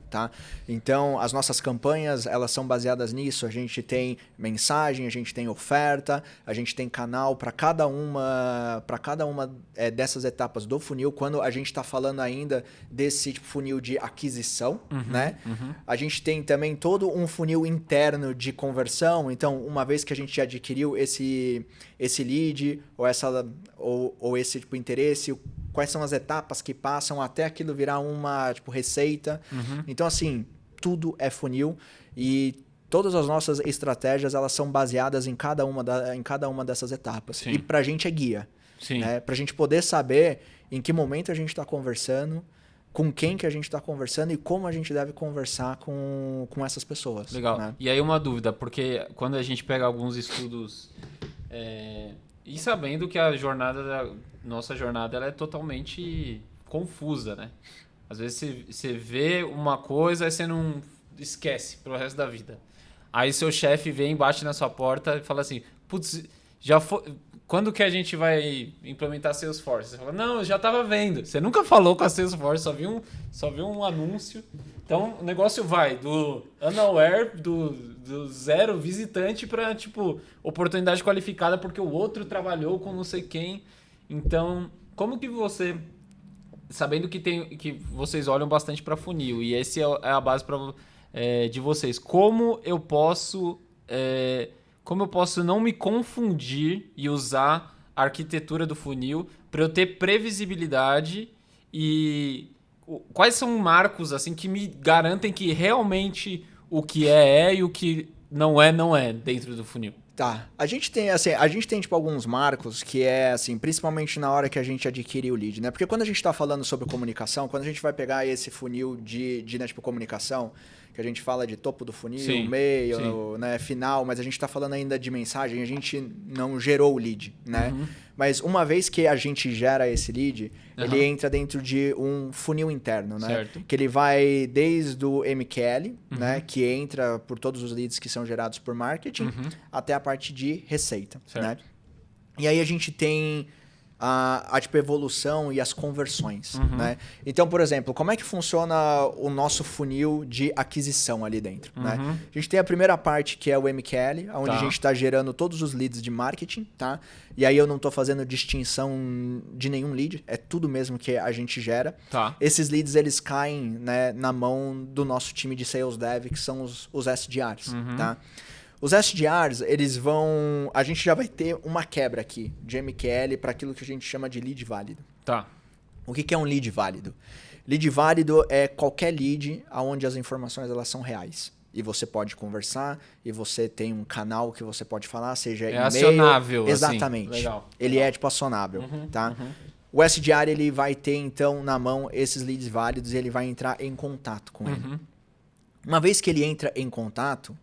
tá? Então, as nossas campanhas, elas são baseadas nisso. A gente tem mensagem, a gente tem oferta, a gente tem canal para cada uma dessas etapas do funil. Quando a gente está falando ainda desse tipo, funil de aquisição, né? A gente tem também todo um funil interno de conversão. Então, uma vez que a gente adquiriu esse lead ou esse tipo interesse, quais são as etapas que passam até aquilo virar uma tipo receita. Então, assim, tudo é funil e todas as nossas estratégias, elas são baseadas em cada uma dessas etapas. Sim. E pra gente é guia. Sim. Né? Pra gente poder saber em que momento a gente está conversando, com quem que a gente está conversando e como a gente deve conversar com essas pessoas. Legal. Né? E aí uma dúvida, porque quando a gente pega alguns estudos... E sabendo que nossa jornada ela é totalmente confusa, né? Às vezes você vê uma coisa e você não esquece pro resto da vida. Aí seu chefe vem, bate na sua porta e fala assim, putz, quando que a gente vai implementar Salesforce? Você fala, não, eu já estava vendo. Você nunca falou com a Salesforce, só viu um anúncio. Então, o negócio vai do unaware, do zero visitante para, tipo, oportunidade qualificada porque o outro trabalhou com não sei quem. Então, como que você... Sabendo que vocês olham bastante para funil e esse é a base de vocês. Como eu posso não me confundir e usar a arquitetura do funil para eu ter previsibilidade e quais são marcos assim que me garantem que realmente o que é e o que não é dentro do funil? Tá. A gente tem tipo alguns marcos que é assim, principalmente na hora que a gente adquire o lead, né? Porque quando a gente está falando sobre comunicação, quando a gente vai pegar esse funil de né, tipo, comunicação, que a gente fala de topo do funil, sim, meio, sim. né, final, mas a gente está falando ainda de mensagem, a gente não gerou o lead, né? Uhum. Mas uma vez que a gente gera esse lead, ele entra dentro de um funil interno, né? Certo. Que ele vai desde o MQL, né? Que entra por todos os leads que são gerados por marketing, até a parte de receita, certo. né? E aí a gente tem a tipo, evolução e as conversões, né? Então, por exemplo, como é que funciona o nosso funil de aquisição ali dentro, né? A gente tem a primeira parte que é o MQL, onde a gente está gerando todos os leads de marketing, tá? E aí eu não estou fazendo distinção de nenhum lead, é tudo mesmo que a gente gera. Tá. Esses leads, eles caem, né, na mão do nosso time de Sales Dev, que são os SDRs, tá? Os SDRs, eles vão... A gente já vai ter uma quebra aqui de MQL para aquilo que a gente chama de lead válido. Tá. O que é um lead válido? Lead válido é qualquer lead onde as informações elas são reais. E você pode conversar, e você tem um canal que você pode falar, seja e-mail... acionável, exatamente. Assim. Legal. Ele é, tipo, acionável, tá? O SDR, ele vai ter, então, na mão esses leads válidos e ele vai entrar em contato com ele. Uma vez que ele entra em contato...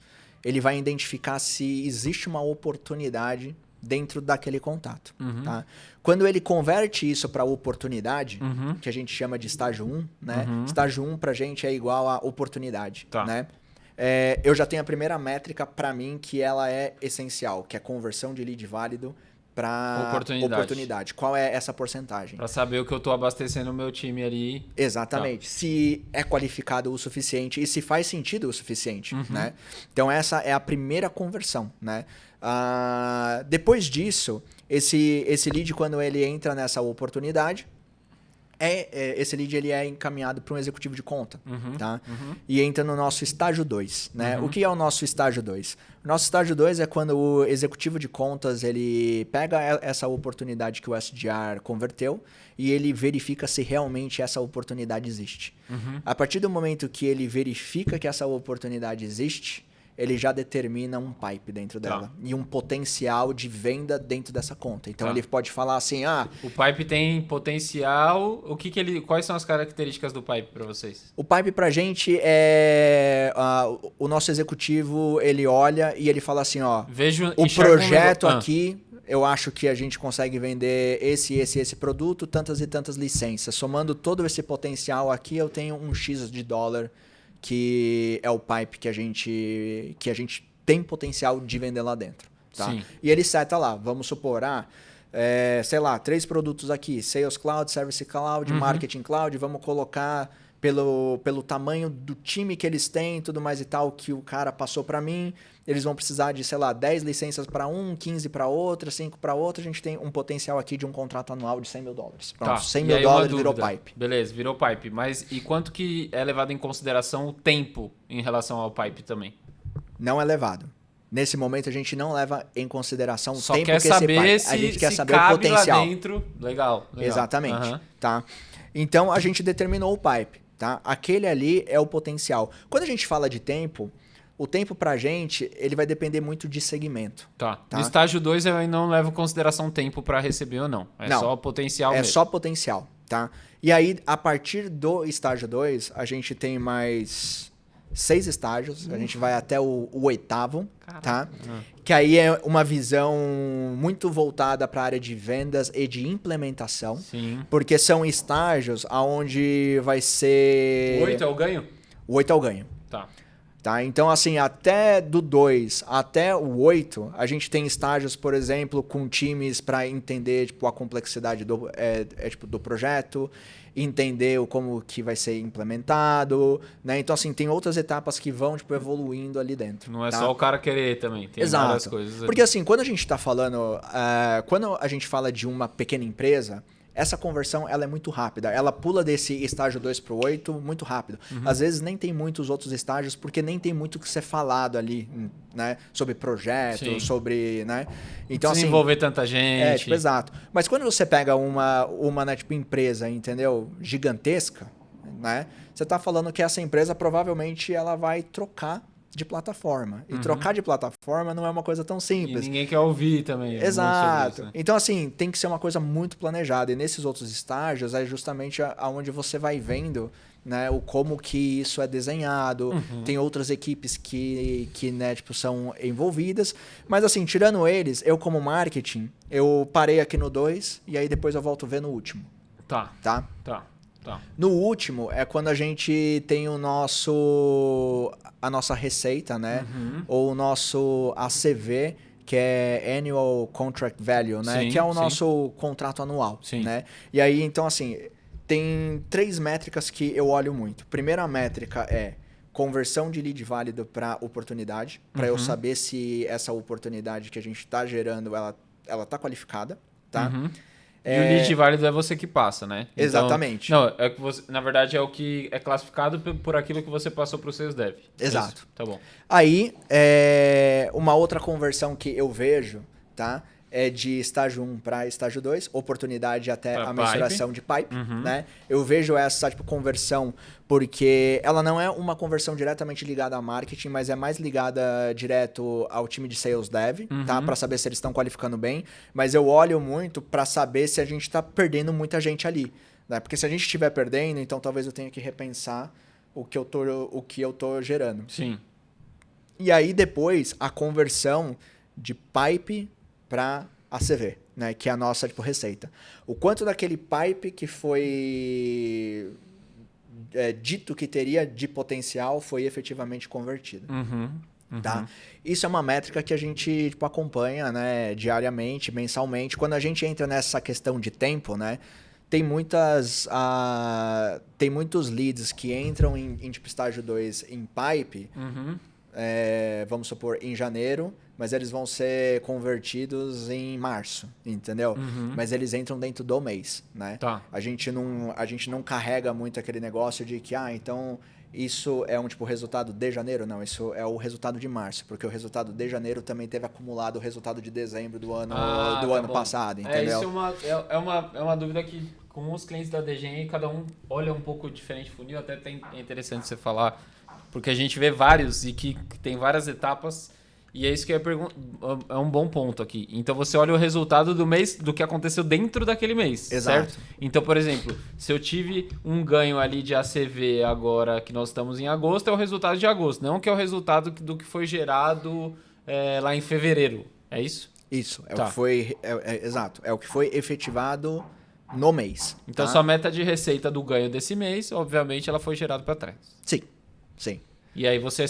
ele vai identificar se existe uma oportunidade dentro daquele contato. Tá? Quando ele converte isso para oportunidade, que a gente chama de estágio 1, né? Estágio 1 para a gente é igual a oportunidade. Tá. Né? Eu já tenho a primeira métrica para mim que ela é essencial, que é a conversão de lead válido para oportunidade. Qual é essa porcentagem? Para saber o que eu estou abastecendo o meu time ali. Exatamente. Tá. Se é qualificado o suficiente e se faz sentido o suficiente, né? Então, essa é a primeira conversão, né? Depois disso, esse lead, quando ele entra nessa oportunidade, esse lead ele é encaminhado para um executivo de conta, tá? E entra no nosso estágio 2, né? O que é o nosso estágio 2? O nosso estágio 2 é quando o executivo de contas ele pega essa oportunidade que o SDR converteu e ele verifica se realmente essa oportunidade existe. A partir do momento que ele verifica que essa oportunidade existe, ele já determina um pipe dentro dela e um potencial de venda dentro dessa conta. Então, ele pode falar assim, o pipe tem potencial, quais são as características do pipe para vocês? O pipe pra gente é... o nosso executivo, ele olha e ele fala assim, o projeto aqui, eu acho que a gente consegue vender esse produto, tantas e tantas licenças. Somando todo esse potencial aqui, eu tenho um X de dólar que é o pipe que a gente tem potencial de vender lá dentro. Tá? E ele seta lá, vamos supor, sei lá, 3 produtos aqui, Sales Cloud, Service Cloud, Marketing Cloud, vamos colocar pelo tamanho do time que eles têm, tudo mais e tal, que o cara passou para mim, eles vão precisar de, sei lá, 10 licenças para um, 15 para outra, 5 para outra, a gente tem um potencial aqui de um contrato anual de $100 mil. Pronto, $100 mil virou pipe. Beleza, virou pipe. Mas e quanto que é levado em consideração o tempo em relação ao pipe também? Não é levado. Nesse momento a gente não leva em consideração o Só tempo quer que saber esse pipe. A gente quer saber cabe o potencial. Lá dentro. Legal. Exatamente. Tá? Então a gente determinou o pipe. Tá? Aquele ali é o potencial. Quando a gente fala de tempo, o tempo pra gente, ele vai depender muito de segmento. Tá. No estágio 2 eu não levo em consideração tempo para receber ou não. Não, só potencial mesmo. É só potencial, tá? E aí, a partir do estágio 2, a gente tem mais 6 estágios. A gente vai até o 8º, tá? Que aí é uma visão muito voltada para a área de vendas e de implementação. Sim. Porque são estágios onde vai ser... O 8 é o ganho? O 8 é o ganho. Tá. Tá? Então, assim, até do 2 até o 8, a gente tem estágios, por exemplo, com times para entender tipo, a complexidade do projeto, entender como que vai ser implementado, né? Então, assim, tem outras etapas que vão tipo, evoluindo ali dentro. Não é tá? só o cara querer também, tem várias coisas. Porque, assim, quando a gente está falando... quando a gente fala de uma pequena empresa... Essa conversão ela é muito rápida. Ela pula desse estágio 2 para o 8 muito rápido. Às vezes nem tem muitos outros estágios, porque nem tem muito o que ser falado ali, né? Sobre projeto, Sim. sobre... Né? Então, se envolver tanta gente. Tipo, exato. Mas quando você pega uma né, tipo, empresa, entendeu? Gigantesca, né? Você está falando que essa empresa provavelmente ela vai trocar de plataforma. E trocar de plataforma não é uma coisa tão simples. E ninguém quer ouvir também. Exato. Isso, né? Então, assim, tem que ser uma coisa muito planejada. E nesses outros estágios é justamente aonde você vai vendo, né, o como que isso é desenhado. Tem outras equipes que né, tipo, são envolvidas. Mas, assim, tirando eles, eu como marketing, eu parei aqui no 2 e aí depois eu volto a ver no último. Tá. No último é quando a gente tem a nossa receita, né? Ou o nosso ACV, que é Annual Contract Value, né? Sim, que é o nosso contrato anual, né? E aí, então, assim, tem 3 métricas que eu olho muito. Primeira métrica é conversão de lead válido para oportunidade, para eu saber se essa oportunidade que a gente está gerando, ela tá qualificada, tá? E o lead válido é você que passa, né? Exatamente. Então, não, é que você, na verdade é o que é classificado por aquilo que você passou para os seus dev. Exato. Isso, tá bom. Aí, uma outra conversão que eu vejo, tá? É de estágio 1 para estágio 2, oportunidade até pra a mensuração de pipe, né? Eu vejo essa tipo, conversão porque ela não é uma conversão diretamente ligada a marketing, mas é mais ligada direto ao time de sales dev, tá? Para saber se eles estão qualificando bem. Mas eu olho muito para saber se a gente está perdendo muita gente ali, né? Porque se a gente estiver perdendo, então talvez eu tenha que repensar o que eu tô gerando. Sim. E aí depois a conversão de pipe para ACV, né, que é a nossa tipo, receita. O quanto daquele pipe que foi dito que teria de potencial foi efetivamente convertido. Tá? Isso é uma métrica que a gente tipo, acompanha, né, diariamente, mensalmente. Quando a gente entra nessa questão de tempo, né, tem muitos leads que entram em tipo, estágio 2 em pipe, vamos supor, em janeiro, mas eles vão ser convertidos em março, entendeu? Mas eles entram dentro do mês, né? Tá. A gente não carrega muito aquele negócio de que, então isso é um tipo resultado de janeiro. Não, isso é o resultado de março, porque o resultado de janeiro também teve acumulado o resultado de dezembro do ano, ano passado, entendeu? Isso é uma dúvida que com os clientes da DGEN, cada um olha um pouco diferente o funil, até é interessante você falar, porque a gente vê vários e que tem várias etapas. E é isso que eu ia perguntar. É um bom ponto aqui. Então você olha o resultado do mês, do que aconteceu dentro daquele mês. Exato. Certo? Então, por exemplo, se eu tive um ganho ali de ACV agora que nós estamos em agosto, é o resultado de agosto. Não que é o resultado do que foi gerado lá em fevereiro. É isso? Isso. O que foi. Exato. É o que foi efetivado no mês. Então, sua meta de receita do ganho desse mês, obviamente, ela foi gerada para trás. Sim. Sim. E aí você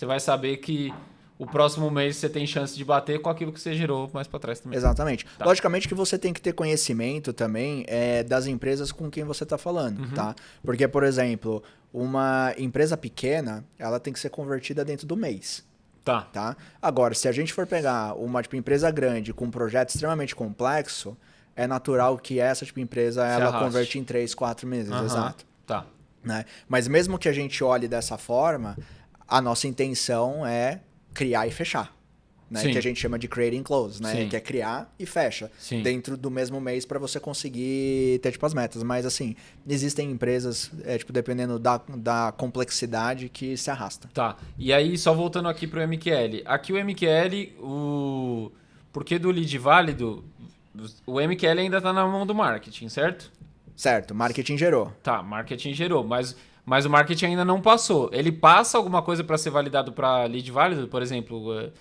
vai saber que o próximo mês você tem chance de bater com aquilo que você gerou mais para trás também. Exatamente. Tá. Logicamente que você tem que ter conhecimento também das empresas com quem você está falando, tá? Porque, por exemplo, uma empresa pequena, ela tem que ser convertida dentro do mês. Tá? Agora, se a gente for pegar uma empresa grande com um projeto extremamente complexo, é natural que essa empresa ela converte em 3, 4 meses, exato. Tá. Né? Mas mesmo que a gente olhe dessa forma, a nossa intenção é criar e fechar. Né? Que a gente chama de create and close, né? Sim. Que é criar e fecha dentro do mesmo mês para você conseguir ter tipo, as metas. Mas assim, existem empresas, dependendo da complexidade, que se arrasta. Tá. E aí, só voltando aqui para o MQL. Aqui o MQL, porque do lead válido, o MQL ainda está na mão do marketing, certo? Certo, marketing gerou. Tá, marketing gerou, mas o marketing ainda não passou. Ele passa alguma coisa para ser validado para lead válido? Por exemplo,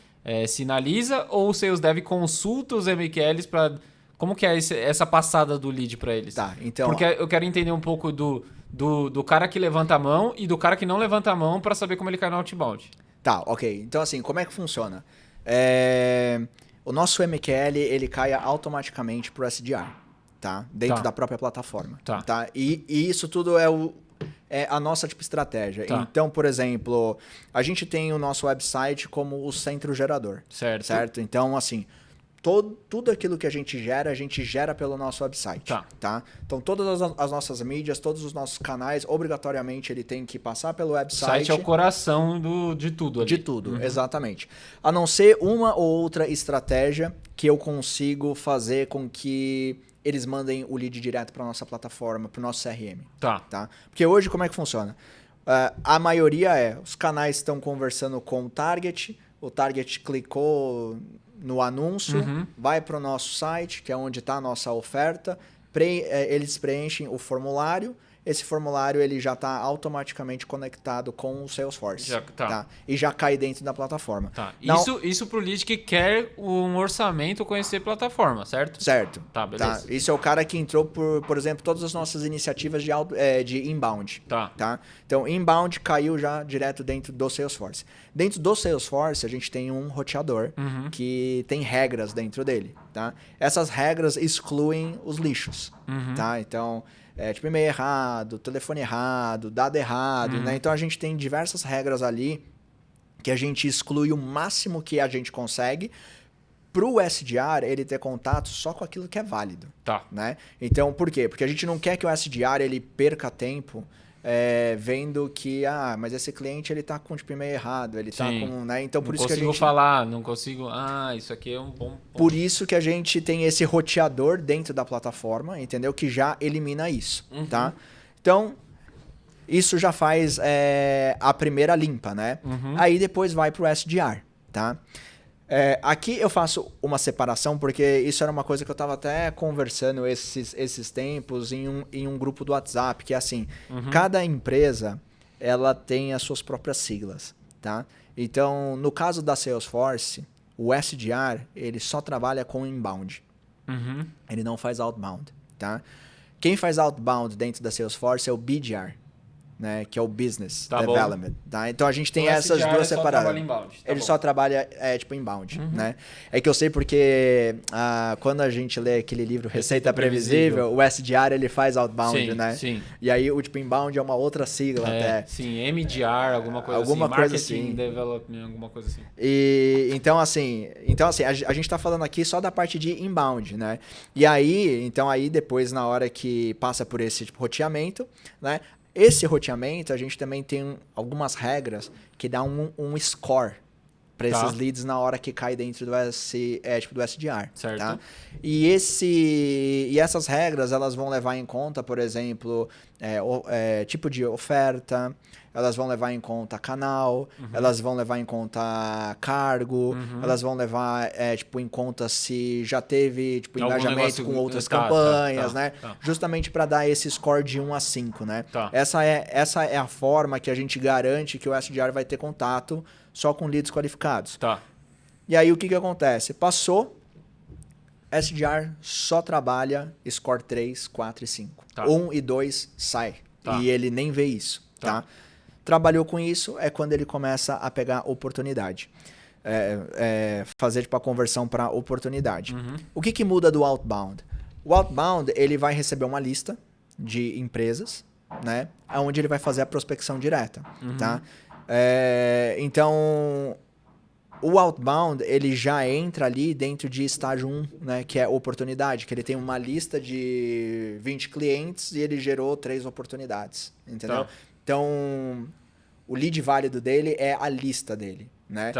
sinaliza ou o Sales Dev consulta os MQLs para Como que é essa passada do lead para eles? Tá, então... Porque eu quero entender um pouco do cara que levanta a mão e do cara que não levanta a mão para saber como ele cai no outbound. Tá, ok. Então, assim, como é que funciona? O nosso MQL, ele cai automaticamente pro SDR, tá? Dentro da própria plataforma. Tá? E isso tudo é a nossa tipo estratégia. Tá. Então, por exemplo, a gente tem o nosso website como o centro gerador. Certo? Então, assim, tudo aquilo que a gente gera pelo nosso website. Tá? Então, todas as nossas mídias, todos os nossos canais, obrigatoriamente, ele tem que passar pelo website. O site é o coração de tudo ali. De tudo, exatamente. A não ser uma ou outra estratégia que eu consigo fazer com que eles mandem o lead direto para nossa plataforma, para o nosso CRM. Tá? Porque hoje, como é que funciona? A maioria os canais estão conversando com o target clicou no anúncio, vai para o nosso site, que é onde está a nossa oferta, eles preenchem o formulário, esse formulário ele já está automaticamente conectado com o Salesforce. Tá? E já cai dentro da plataforma. Tá. Isso para o lead que quer um orçamento conhecer plataforma, certo? Certo. Tá, beleza. Tá? Isso é o cara que entrou por exemplo, todas as nossas iniciativas de inbound. Tá? Então, inbound caiu já direto dentro do Salesforce. Dentro do Salesforce, a gente tem um roteador que tem regras dentro dele. Tá? Essas regras excluem os lixos. Tá? Então... tipo e-mail errado, telefone errado, dado errado, né? Então a gente tem diversas regras ali que a gente exclui o máximo que a gente consegue pro SDR ele ter contato só com aquilo que é válido. Né? Então, por quê? Porque a gente não quer que o SDR ele perca tempo vendo que, mas esse cliente ele tá com tipo e-mail errado, ele tá com, né? Então por isso que a gente não consigo, isso aqui é um bom ponto. Por isso que a gente tem esse roteador dentro da plataforma, entendeu? Que já elimina isso, tá? Então, isso já faz a primeira limpa, né? Aí depois vai pro SDR, tá? Aqui eu faço uma separação, porque isso era uma coisa que eu estava até conversando esses tempos em um grupo do WhatsApp, que é assim, cada empresa ela tem as suas próprias siglas, tá? Então, no caso da Salesforce, o SDR, ele só trabalha com inbound. Ele não faz outbound, tá? Quem faz outbound dentro da Salesforce é o BDR, né, que é o Business Development. Tá? Então a gente tem essas duas separadas. Ele só trabalha tipo inbound. Né? É que eu sei porque quando a gente lê aquele livro Receita Previsível, o SDR ele faz outbound, né? Sim. E aí o tipo inbound é uma outra sigla até. Sim, MDR, alguma coisa assim. Marketing Development, alguma coisa assim. Então assim, a gente está falando aqui só da parte de inbound, né? E aí, depois na hora que passa por esse tipo roteamento, né? Esse roteamento, a gente também tem algumas regras que dá um score para esses leads na hora que cai dentro do SDR. Certo. Tá? E essas regras, elas vão levar em conta, por exemplo, tipo de oferta, elas vão levar em conta canal, elas vão levar em conta cargo, elas vão levar em conta se já teve engajamento com outras campanhas, né? Justamente para dar esse score de 1 a 5, né? Essa é a forma que a gente garante que o SDR vai ter contato só com leads qualificados. E aí o que acontece? Passou, SDR só trabalha score 3, 4 e 5. 1 e 2 sai. E ele nem vê isso. Tá? Trabalhou com isso é quando ele começa a pegar oportunidade. Fazer a conversão para oportunidade. O que muda do outbound? O outbound ele vai receber uma lista de empresas, né? Onde ele vai fazer a prospecção direta. Tá? Então, o outbound ele já entra ali dentro de estágio 1, né? Que é oportunidade, que ele tem uma lista de 20 clientes e ele gerou 3 oportunidades. Entendeu? Então, o lead válido dele é a lista dele, né?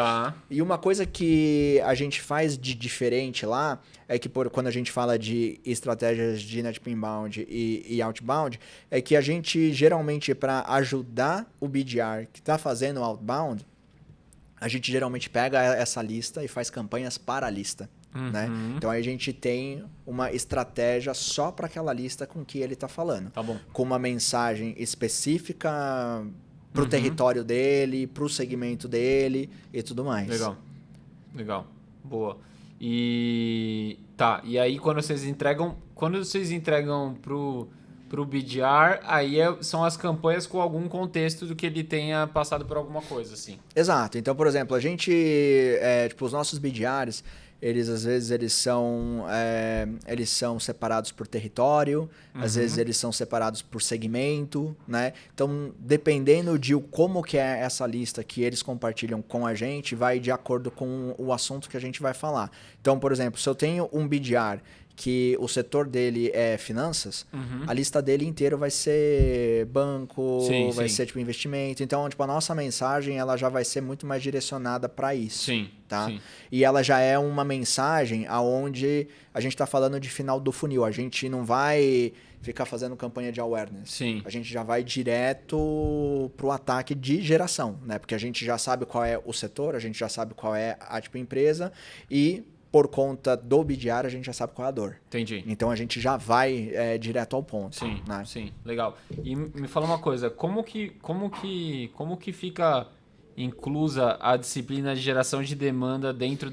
E uma coisa que a gente faz de diferente lá é que quando a gente fala de estratégias de net inbound e outbound, é que a gente geralmente para ajudar o BDR que está fazendo o outbound, a gente geralmente pega essa lista e faz campanhas para a lista. Né? Então aí a gente tem uma estratégia só para aquela lista com que ele está falando. Com uma mensagem específica para o território dele, para o segmento dele e tudo mais. Legal. Boa. E Tá, e aí quando vocês entregam pro BDR, aí são as campanhas com algum contexto do que ele tenha passado por alguma coisa, assim. Exato. Então, por exemplo, a gente, tipo, os nossos BDRs, eles às vezes eles são separados por território, às vezes eles são separados por segmento, né? Então, dependendo de como que é essa lista que eles compartilham com a gente, vai de acordo com o assunto que a gente vai falar. Então, por exemplo, se eu tenho um BDR que o setor dele é finanças, a lista dele inteiro vai ser banco, vai ser tipo investimento. Então, tipo, a nossa mensagem ela já vai ser muito mais direcionada para isso. Sim, tá? sim. E ela já é uma mensagem aonde a gente está falando de final do funil. A gente não vai ficar fazendo campanha de awareness. Sim. A gente já vai direto pro ataque de geração, né? Porque a gente já sabe qual é o setor, a gente já sabe qual é a tipo empresa e por conta do BDR, a gente já sabe qual é a dor. Entendi. Então, a gente já vai direto ao ponto. Sim, né? sim. Legal. E me fala uma coisa, como que fica inclusa a disciplina de geração de demanda dentro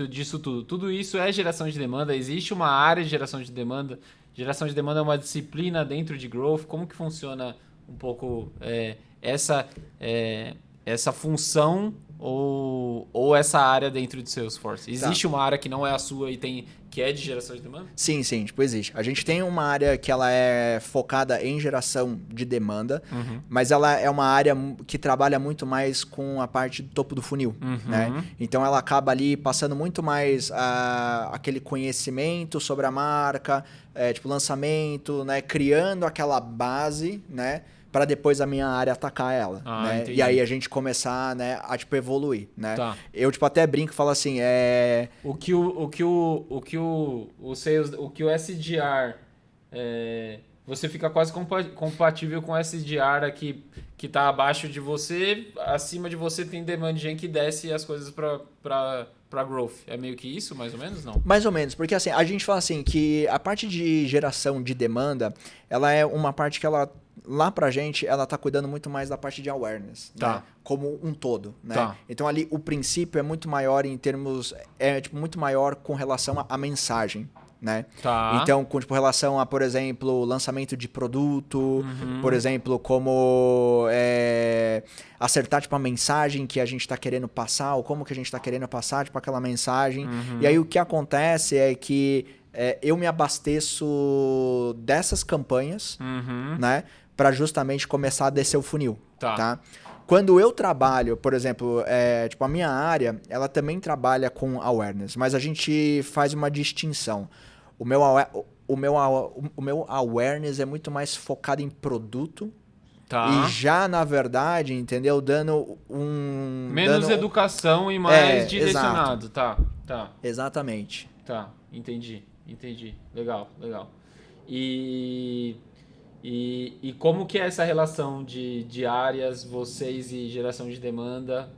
disso tudo? Tudo isso é geração de demanda? Existe uma área de geração de demanda? Geração de demanda é uma disciplina dentro de Growth? Como que funciona um pouco essa função ou essa área dentro de Salesforce? Existe uma área que não é a sua e que é de geração de demanda? Sim, tipo, existe. A gente tem uma área que ela é focada em geração de demanda, mas ela é uma área que trabalha muito mais com a parte do topo do funil, né? Então, ela acaba ali passando muito mais aquele conhecimento sobre a marca, tipo, lançamento, né? Criando aquela base, né? Para depois a minha área atacar ela, né? Entendi. E aí a gente começar, né, a tipo evoluir, né? Tá. Eu tipo até brinco e falo assim, o que o SDR você fica quase compatível com o SDR aqui que está abaixo de você, acima de você tem demand gen que desce as coisas para growth. É meio que isso, mais ou menos, não? Mais ou menos, porque assim, a gente fala assim que a parte de geração de demanda, ela é uma parte que ela lá pra gente, ela tá cuidando muito mais da parte de awareness, tá. né? Como um todo, né? Tá. Então ali o princípio é muito maior em termos, tipo, muito maior com relação à mensagem, né? Tá. Então, com tipo, relação a, por exemplo, lançamento de produto, por exemplo, como acertar tipo, a mensagem que a gente está querendo passar, ou como que a gente está querendo passar tipo, aquela mensagem. E aí o que acontece é que eu me abasteço dessas campanhas, né? Para justamente começar a descer o funil, tá? Quando eu trabalho, por exemplo, tipo, a minha área, ela também trabalha com awareness, mas a gente faz uma distinção. O meu awareness é muito mais focado em produto. Tá. E já, na verdade, entendeu? Dando menos educação e mais direcionado. Exato. Tá. Exatamente. Tá, entendi. Legal. E como que é essa relação de áreas, vocês e geração de demanda?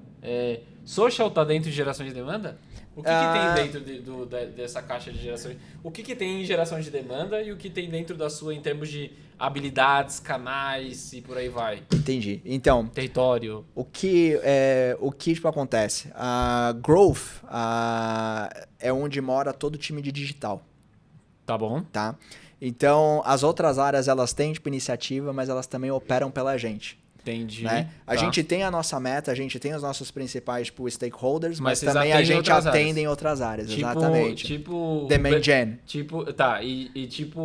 Social tá dentro de geração de demanda? O que tem dentro dessa caixa de geração? O que tem em geração de demanda e o que tem dentro da sua em termos de habilidades, canais e por aí vai? Entendi. Então, território. O que tipo, acontece? A Growth é onde mora todo o time de digital. Tá bom. Tá? Então, as outras áreas, elas têm tipo, iniciativa, mas elas também operam pela gente. Entendi. Né? A gente tem a nossa meta, a gente tem os nossos principais tipo, stakeholders, mas também a gente atende em outras áreas. Exatamente. Tipo... Demand Gen. Tipo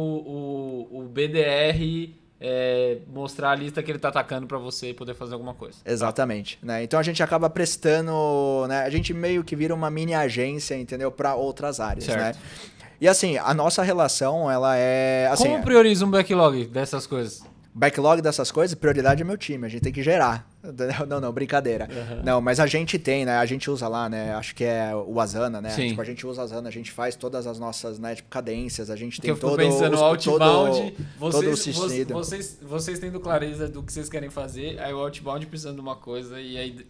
o BDR mostrar a lista que ele está atacando para você poder fazer alguma coisa. Exatamente. Né? Então a gente acaba prestando... Né? A gente meio que vira uma mini agência, entendeu? Para outras áreas. Certo. Né? E assim, a nossa relação, ela é... Assim, como prioriza um backlog dessas coisas? Backlog dessas coisas, prioridade é meu time, a gente tem que gerar. Não, brincadeira. Não, mas a gente tem, né? A gente usa lá, né? Acho que é o Asana, né? Sim. Tipo, a gente usa Asana, a gente faz todas as nossas, né? Tipo, cadências, a gente tem eu fico pensando, outbound, vocês tendo clareza do que vocês querem fazer, aí o outbound precisando de uma coisa e aí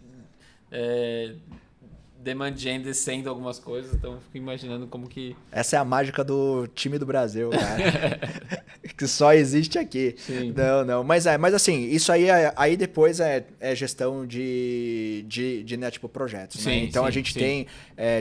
Demand Gen descendo algumas coisas, então eu fico imaginando como que... Essa é a mágica do time do Brasil, cara. Que só existe aqui. Sim. Não. Mas assim, isso aí depois é gestão de né, tipo, projetos, Sim, né? Então sim, a gente sim. tem,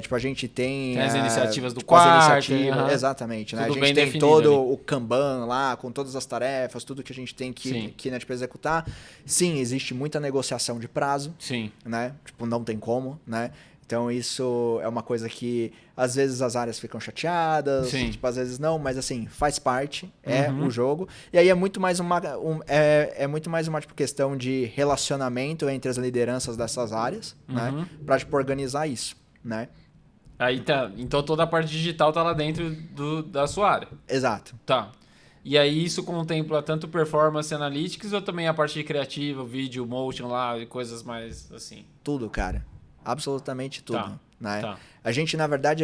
tipo, a gente tem... Tem as iniciativas do tipo, as quarto, iniciativas, exatamente, né? Tudo A bem gente tem definido todo ali. o Kanban lá, com todas as tarefas, tudo que a gente tem Sim. que né, tipo, executar. Sim, existe muita negociação de prazo, Sim. né? Tipo, não tem como, né? Então isso é uma coisa que às vezes as áreas ficam chateadas, Sim. tipo, às vezes não, mas assim, faz parte, é Uhum. o jogo. E aí é muito mais é muito mais uma tipo, questão de relacionamento entre as lideranças dessas áreas, né? Pra tipo, organizar isso, né? Aí tá. Então toda a parte digital tá lá dentro da sua área. Exato. Tá. E aí isso contempla tanto performance analytics ou também a parte de criativa, vídeo, motion lá e coisas mais assim? Tudo, cara. Absolutamente tudo, Tá, né? tá. A gente, na verdade,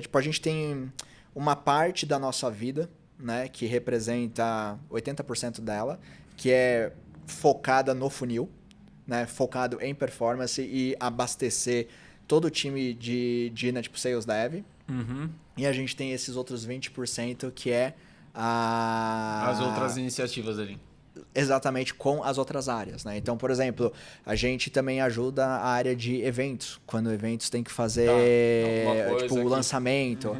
tipo, a gente tem uma parte da nossa vida, né, que representa 80% dela, que é focada no funil, né, focado em performance e abastecer todo o time né, tipo, sales dev. Uhum. E a gente tem esses outros 20% que é As outras iniciativas ali. exatamente com as outras áreas, né? Então, por exemplo, a gente também ajuda a área de eventos, quando eventos tem que fazer alguma coisa tipo o que- lançamento,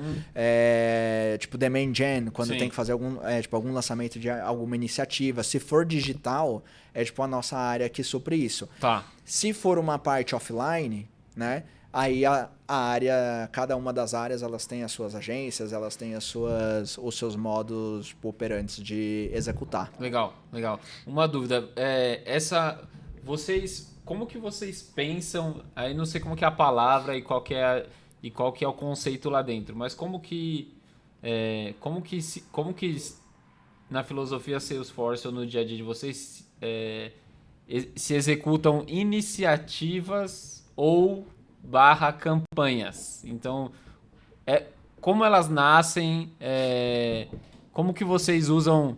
tipo demand gen, quando Sim. tem que fazer algum lançamento de alguma iniciativa. Se for digital, é tipo a nossa área que supre isso. Tá. Se for uma parte offline, né? Aí a área, cada uma das áreas, elas têm as suas agências, elas têm os seus modos tipo, operantes de executar. Legal. Uma dúvida. Como que vocês pensam? Aí não sei como que é a palavra e qual que é o conceito lá dentro, mas como que na filosofia Salesforce ou no dia a dia de vocês se executam iniciativas ou campanhas? Então, como elas nascem, como que vocês usam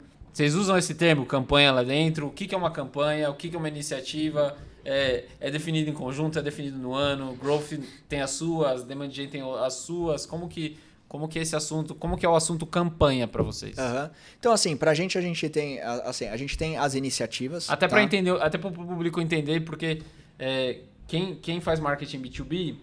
esse termo, campanha lá dentro? O que é uma campanha? O que é uma iniciativa? É definido em conjunto? É definido no ano? Growth tem as suas? Demand Gen tem as suas? Como que é esse assunto? Como que é o assunto campanha para vocês? Uhum. Então, assim, pra gente a gente tem, assim, a gente tem as iniciativas. Até tá? para entender, até para o público entender, porque quem faz marketing B2B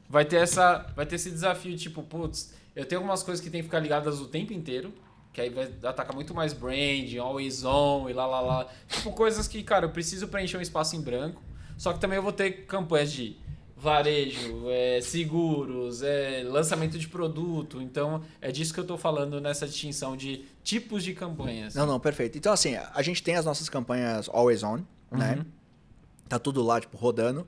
vai ter esse desafio, tipo, putz, eu tenho algumas coisas que tem que ficar ligadas o tempo inteiro, que aí vai atacar muito mais brand, always on e lá. Tipo, coisas que, cara, eu preciso preencher um espaço em branco, só que também eu vou ter campanhas de varejo, seguros, lançamento de produto. Então, é disso que eu tô falando nessa distinção de tipos de campanhas. Não, perfeito. Então, assim, a gente tem as nossas campanhas always on, né? Tá tudo lá, tipo, rodando.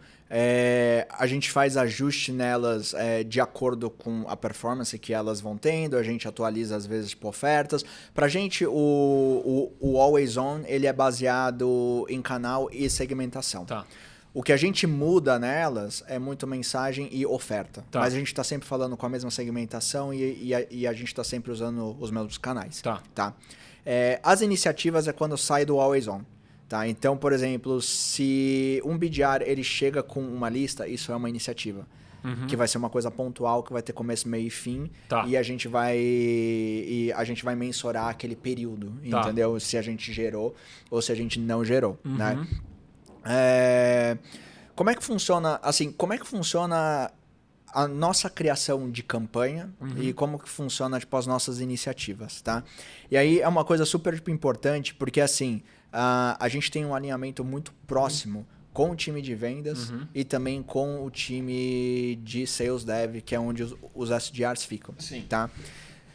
A gente faz ajuste nelas de acordo com a performance que elas vão tendo. A gente atualiza, às vezes, tipo, ofertas. Pra gente, o Always On, ele é baseado em canal e segmentação. Tá. O que a gente muda nelas é muito mensagem e oferta. Tá. Mas a gente está sempre falando com a mesma segmentação e a gente está sempre usando os mesmos canais. Tá. As iniciativas é quando sai do Always On. Tá? Então, por exemplo, se um BDR ele chega com uma lista, isso é uma iniciativa. Que vai ser uma coisa pontual, que vai ter começo, meio e fim. Tá. E a gente vai mensurar aquele período, Tá. entendeu? Se a gente gerou ou se a gente não gerou, né? Como é que funciona, assim, a nossa criação de campanha e como que funciona, tipo, as nossas iniciativas, tá? E aí é uma coisa super tipo, importante, porque, assim, a gente tem um alinhamento muito próximo com o time de vendas e também com o time de sales dev, que é onde os SDRs ficam, Sim. tá?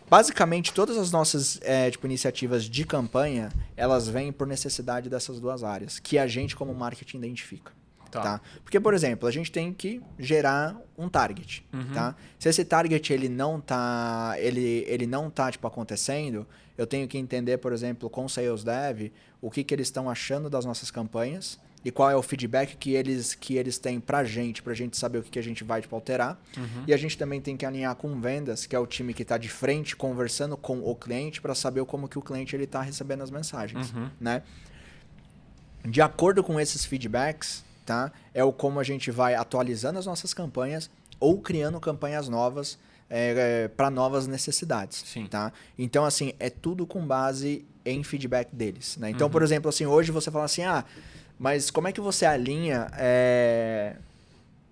Basicamente, todas as nossas iniciativas de campanha, elas vêm por necessidade dessas duas áreas, que a gente, como marketing, identifica. Tá? Porque, por exemplo, a gente tem que gerar um target. Tá? Se esse target ele não tá tipo, acontecendo, eu tenho que entender, por exemplo, com o Sales Dev, o que eles estão achando das nossas campanhas e qual é o feedback que eles têm pra gente saber o que a gente vai tipo, alterar. E a gente também tem que alinhar com vendas, que é o time que está de frente, conversando com o cliente para saber como que o cliente está recebendo as mensagens. Né? De acordo com esses feedbacks, tá? É o como a gente vai atualizando as nossas campanhas ou criando campanhas novas para novas necessidades, Sim. tá? Então, assim, é tudo com base em feedback deles, né? Então, por exemplo, assim, hoje você fala assim, mas como é que você alinha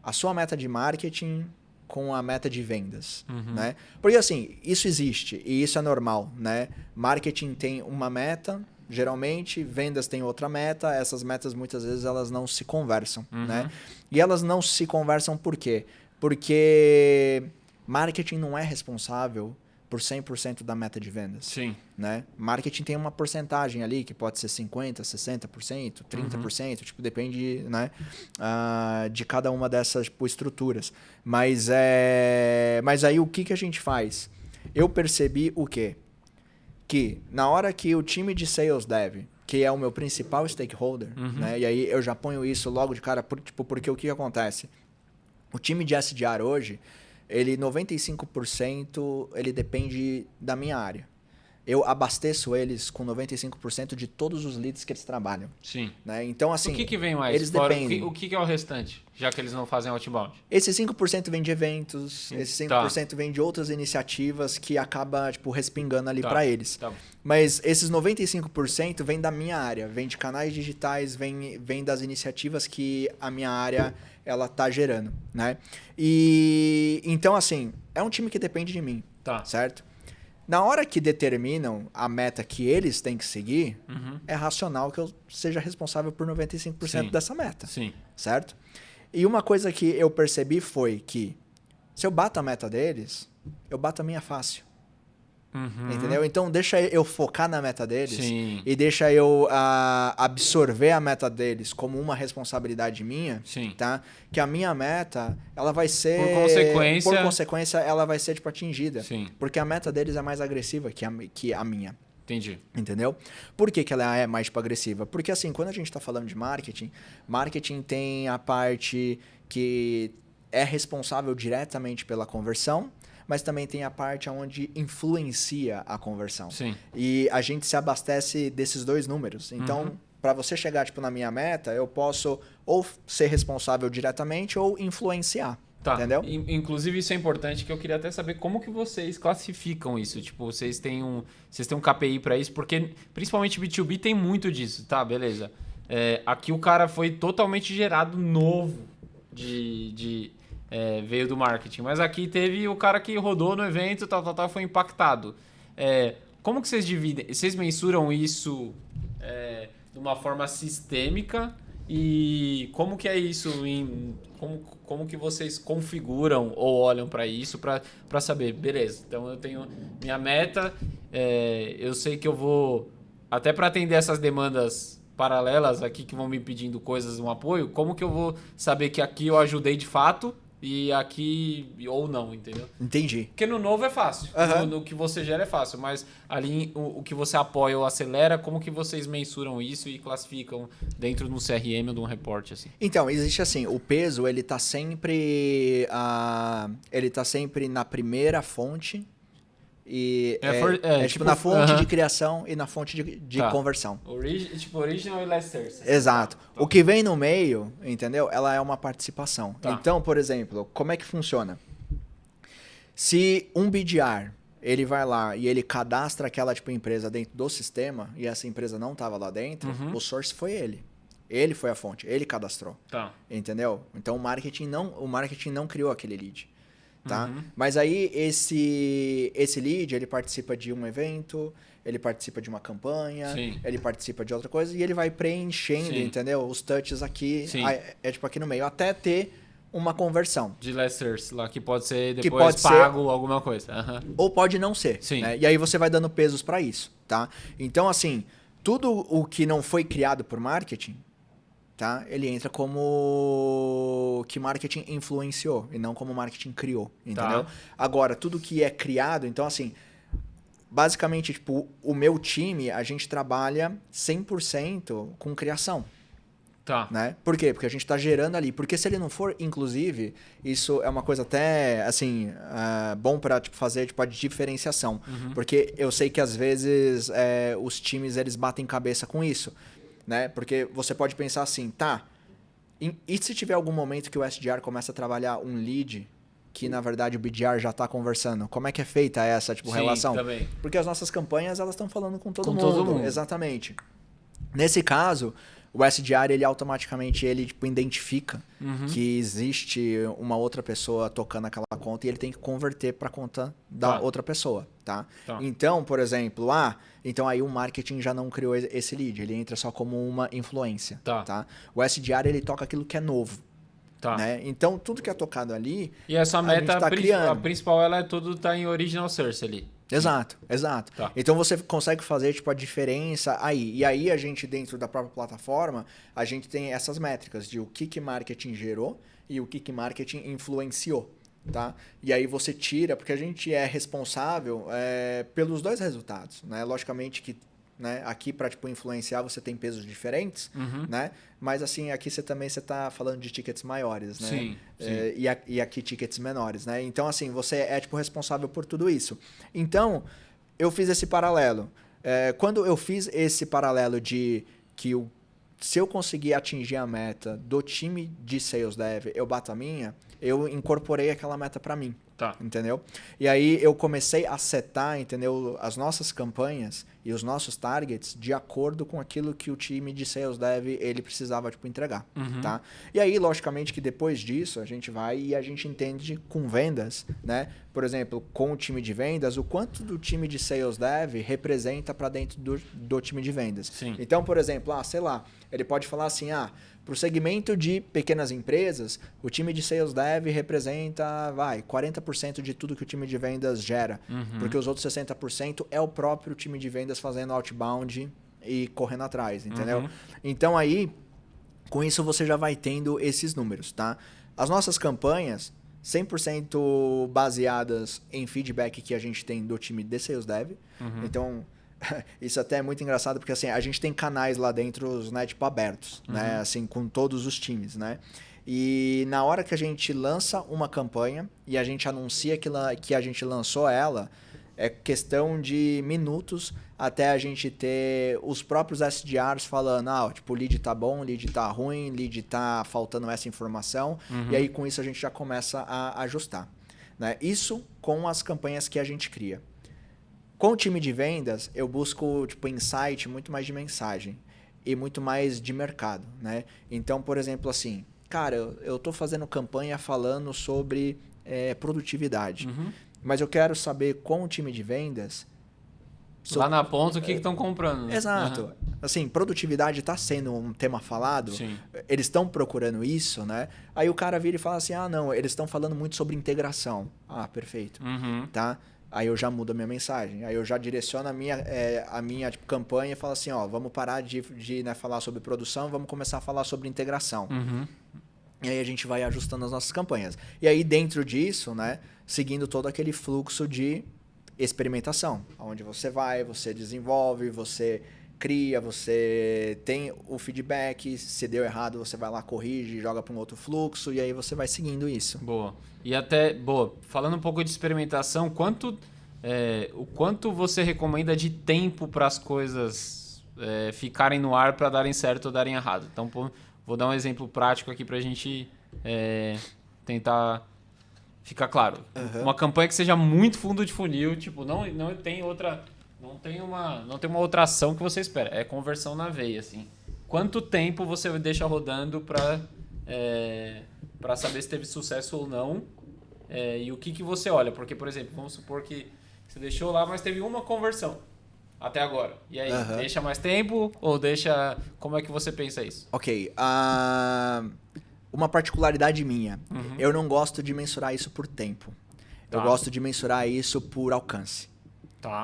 a sua meta de marketing com a meta de vendas, né? Porque, assim, isso existe e isso é normal, né? Marketing tem uma meta, geralmente, vendas tem outra meta, essas metas muitas vezes elas não se conversam, né? E elas não se conversam por quê? Porque marketing não é responsável por 100% da meta de vendas. Sim. Né? Marketing tem uma porcentagem ali, que pode ser 50%, 60%, 30%, tipo, depende, né, de cada uma dessas estruturas. Mas aí o que a gente faz? Eu percebi o quê? Que na hora que o time de Sales Dev, que é o meu principal stakeholder, né, e aí eu já ponho isso logo de cara, porque o que acontece? O time de SDR hoje, 95% ele depende da minha área. Eu abasteço eles com 95% de todos os leads que eles trabalham. Sim. Né? Então, assim, o que vem mais? Eles dependem. O que é o restante, já que eles não fazem outbound? Esse 5% vem de eventos, esse 5% vem de outras iniciativas que acaba respingando ali para eles. Tá. Mas esses 95% vem da minha área, vem de canais digitais, vem das iniciativas que a minha área ela tá gerando, né? E então, assim, é um time que depende de mim, certo? Na hora que determinam a meta que eles têm que seguir, é racional que eu seja responsável por 95% dessa meta. Sim. Certo? E uma coisa que eu percebi foi que se eu bato a meta deles, eu bato a minha fácil. Entendeu? Então deixa eu focar na meta deles e deixa eu absorver a meta deles como uma responsabilidade minha, tá? Que a minha meta, ela vai ser... Por consequência, ela vai ser atingida. Porque a meta deles é mais agressiva que a minha. Entendi. Entendeu? Por que ela é mais agressiva? Porque assim, quando a gente está falando de marketing tem a parte que é responsável diretamente pela conversão, mas também tem a parte onde influencia a conversão. E a gente se abastece desses dois números. Então, para você chegar na minha meta, eu posso ou ser responsável diretamente ou influenciar. Entendeu? Inclusive, isso é importante, que eu queria até saber como que vocês classificam isso. Tipo, vocês têm um KPI para isso, porque principalmente B2B tem muito disso, tá? Beleza. Aqui o cara foi totalmente gerado novo veio do marketing. Mas aqui teve o cara que rodou no evento, foi impactado. Como que vocês dividem? Vocês mensuram isso de uma forma sistêmica? E como que é isso? Como que vocês configuram ou olham para isso para saber? Beleza, então eu tenho minha meta, eu sei que eu vou... Até para atender essas demandas paralelas aqui que vão me pedindo coisas, um apoio, como que eu vou saber que aqui eu ajudei de fato e aqui ou não, entendeu? Entendi. Porque no novo é fácil, no que você gera é fácil, mas ali o que você apoia ou acelera, como que vocês mensuram isso e classificam dentro de um CRM ou de um report? Assim? Então, existe assim, o peso ele tá sempre na primeira fonte. E na fonte de criação e na fonte de conversão. Original e last source. Exato. O que vem no meio, entendeu? Ela é uma participação. Então, por exemplo, como é que funciona? Se um BDR, ele vai lá e ele cadastra aquela empresa dentro do sistema e essa empresa não estava lá dentro, o source foi ele. Ele foi a fonte, ele cadastrou. Entendeu? Então, o marketing não criou aquele lead. Tá? Mas aí esse lead, ele participa de um evento, ele participa de uma campanha, ele participa de outra coisa e ele vai preenchendo, entendeu? Os touches aqui, aqui no meio, até ter uma conversão. De lessers lá, que pode ser depois pago alguma coisa. Ou pode não ser. Né? E aí você vai dando pesos para isso, tá? Então, assim, tudo o que não foi criado por marketing, tá? Ele entra como que marketing influenciou e não como marketing criou, entendeu? Agora, tudo que é criado, então assim, basicamente, o meu time, a gente trabalha 100% com criação. Né? Por quê? Porque a gente está gerando ali. Porque se ele não for, inclusive, isso é uma coisa até, assim, bom para fazer a diferenciação. Porque eu sei que às vezes os times, eles batem cabeça com isso. Né? Porque você pode pensar assim, E se tiver algum momento que o SDR começa a trabalhar um lead que, na verdade, o BDR já está conversando? Como é que é feita essa relação? Também. Porque as nossas campanhas, elas estão falando com todo mundo. Todo mundo. Exatamente. Nesse caso, o SDR, ele automaticamente identifica que existe uma outra pessoa tocando aquela conta e ele tem que converter para a conta da outra pessoa, tá? Então, por exemplo, então aí o marketing já não criou esse lead, ele entra só como uma influência, tá? O SDR, ele toca aquilo que é novo. Né? Então, tudo que é tocado ali, e essa meta tá a principal, ela tá em original source ali. Exato. Tá. Então você consegue fazer a diferença aí. E aí a gente, dentro da própria plataforma, a gente tem essas métricas de o que marketing gerou e o que marketing influenciou. Tá? E aí você tira, porque a gente é responsável pelos dois resultados. Né? Logicamente que, né, aqui para influenciar você tem pesos diferentes, né? Mas assim, aqui você está falando de tickets maiores, né? Sim. E aqui tickets menores, né? Então assim, você é responsável por tudo isso. Então, eu fiz esse paralelo. Quando eu fiz esse paralelo de que se eu conseguir atingir a meta do time de Sales Dev, eu bato a minha, eu incorporei aquela meta para mim. Entendeu? E aí eu comecei a setar, entendeu, as nossas campanhas e os nossos targets de acordo com aquilo que o time de Sales Dev ele precisava entregar, tá? E aí, logicamente, que depois disso a gente vai e a gente entende com vendas, né? Por exemplo, com o time de vendas, o quanto do time de Sales Dev representa para dentro do time de vendas. Sim. Então, por exemplo, sei lá, ele pode falar assim, para o segmento de pequenas empresas, o time de Sales Dev representa, 40% de tudo que o time de vendas gera. Porque os outros 60% é o próprio time de vendas fazendo outbound e correndo atrás, entendeu? Então aí, com isso você já vai tendo esses números, tá? As nossas campanhas, 100% baseadas em feedback que a gente tem do time de Sales Dev. Então... Isso até é muito engraçado, porque assim, a gente tem canais lá dentro, né, abertos, né, assim, com todos os times, né? E na hora que a gente lança uma campanha e a gente anuncia que a gente lançou ela, é questão de minutos até a gente ter os próprios SDRs falando, o lead tá bom, lead tá ruim, lead tá faltando essa informação, e aí com isso a gente já começa a ajustar, né? Isso com as campanhas que a gente cria. Com o time de vendas, eu busco insight muito mais de mensagem e muito mais de mercado, né? Então, por exemplo, assim, cara, eu estou fazendo campanha falando sobre produtividade, mas eu quero saber com o time de vendas... Lá na ponta, o que estão comprando. Né? Exato. Assim, produtividade está sendo um tema falado, Sim. Eles estão procurando isso, né? Aí o cara vira e fala assim, não, eles estão falando muito sobre integração. Perfeito, tá? Aí eu já mudo a minha mensagem. Aí eu já direciono a minha campanha e falo assim, vamos parar de falar sobre produção, vamos começar a falar sobre integração. E aí a gente vai ajustando as nossas campanhas. E aí dentro disso, né, seguindo todo aquele fluxo de experimentação, onde você vai, você desenvolve, você cria, você tem o feedback, se deu errado você vai lá, corrige, joga para um outro fluxo e aí você vai seguindo isso. Boa. E falando um pouco de experimentação, o quanto você recomenda de tempo para as coisas ficarem no ar para darem certo ou darem errado? Então, vou dar um exemplo prático aqui para a gente tentar ficar claro. Uma campanha que seja muito fundo de funil, não tem outra... Não tem uma outra ação que você espera. É conversão na veia, assim. Quanto tempo você deixa rodando para saber se teve sucesso ou não? E o que você olha? Porque, por exemplo, vamos supor que você deixou lá, mas teve uma conversão até agora. E aí, deixa mais tempo ou deixa... Como é que você pensa isso? Ok. Uma particularidade minha. Eu não gosto de mensurar isso por tempo. Eu gosto de mensurar isso por alcance.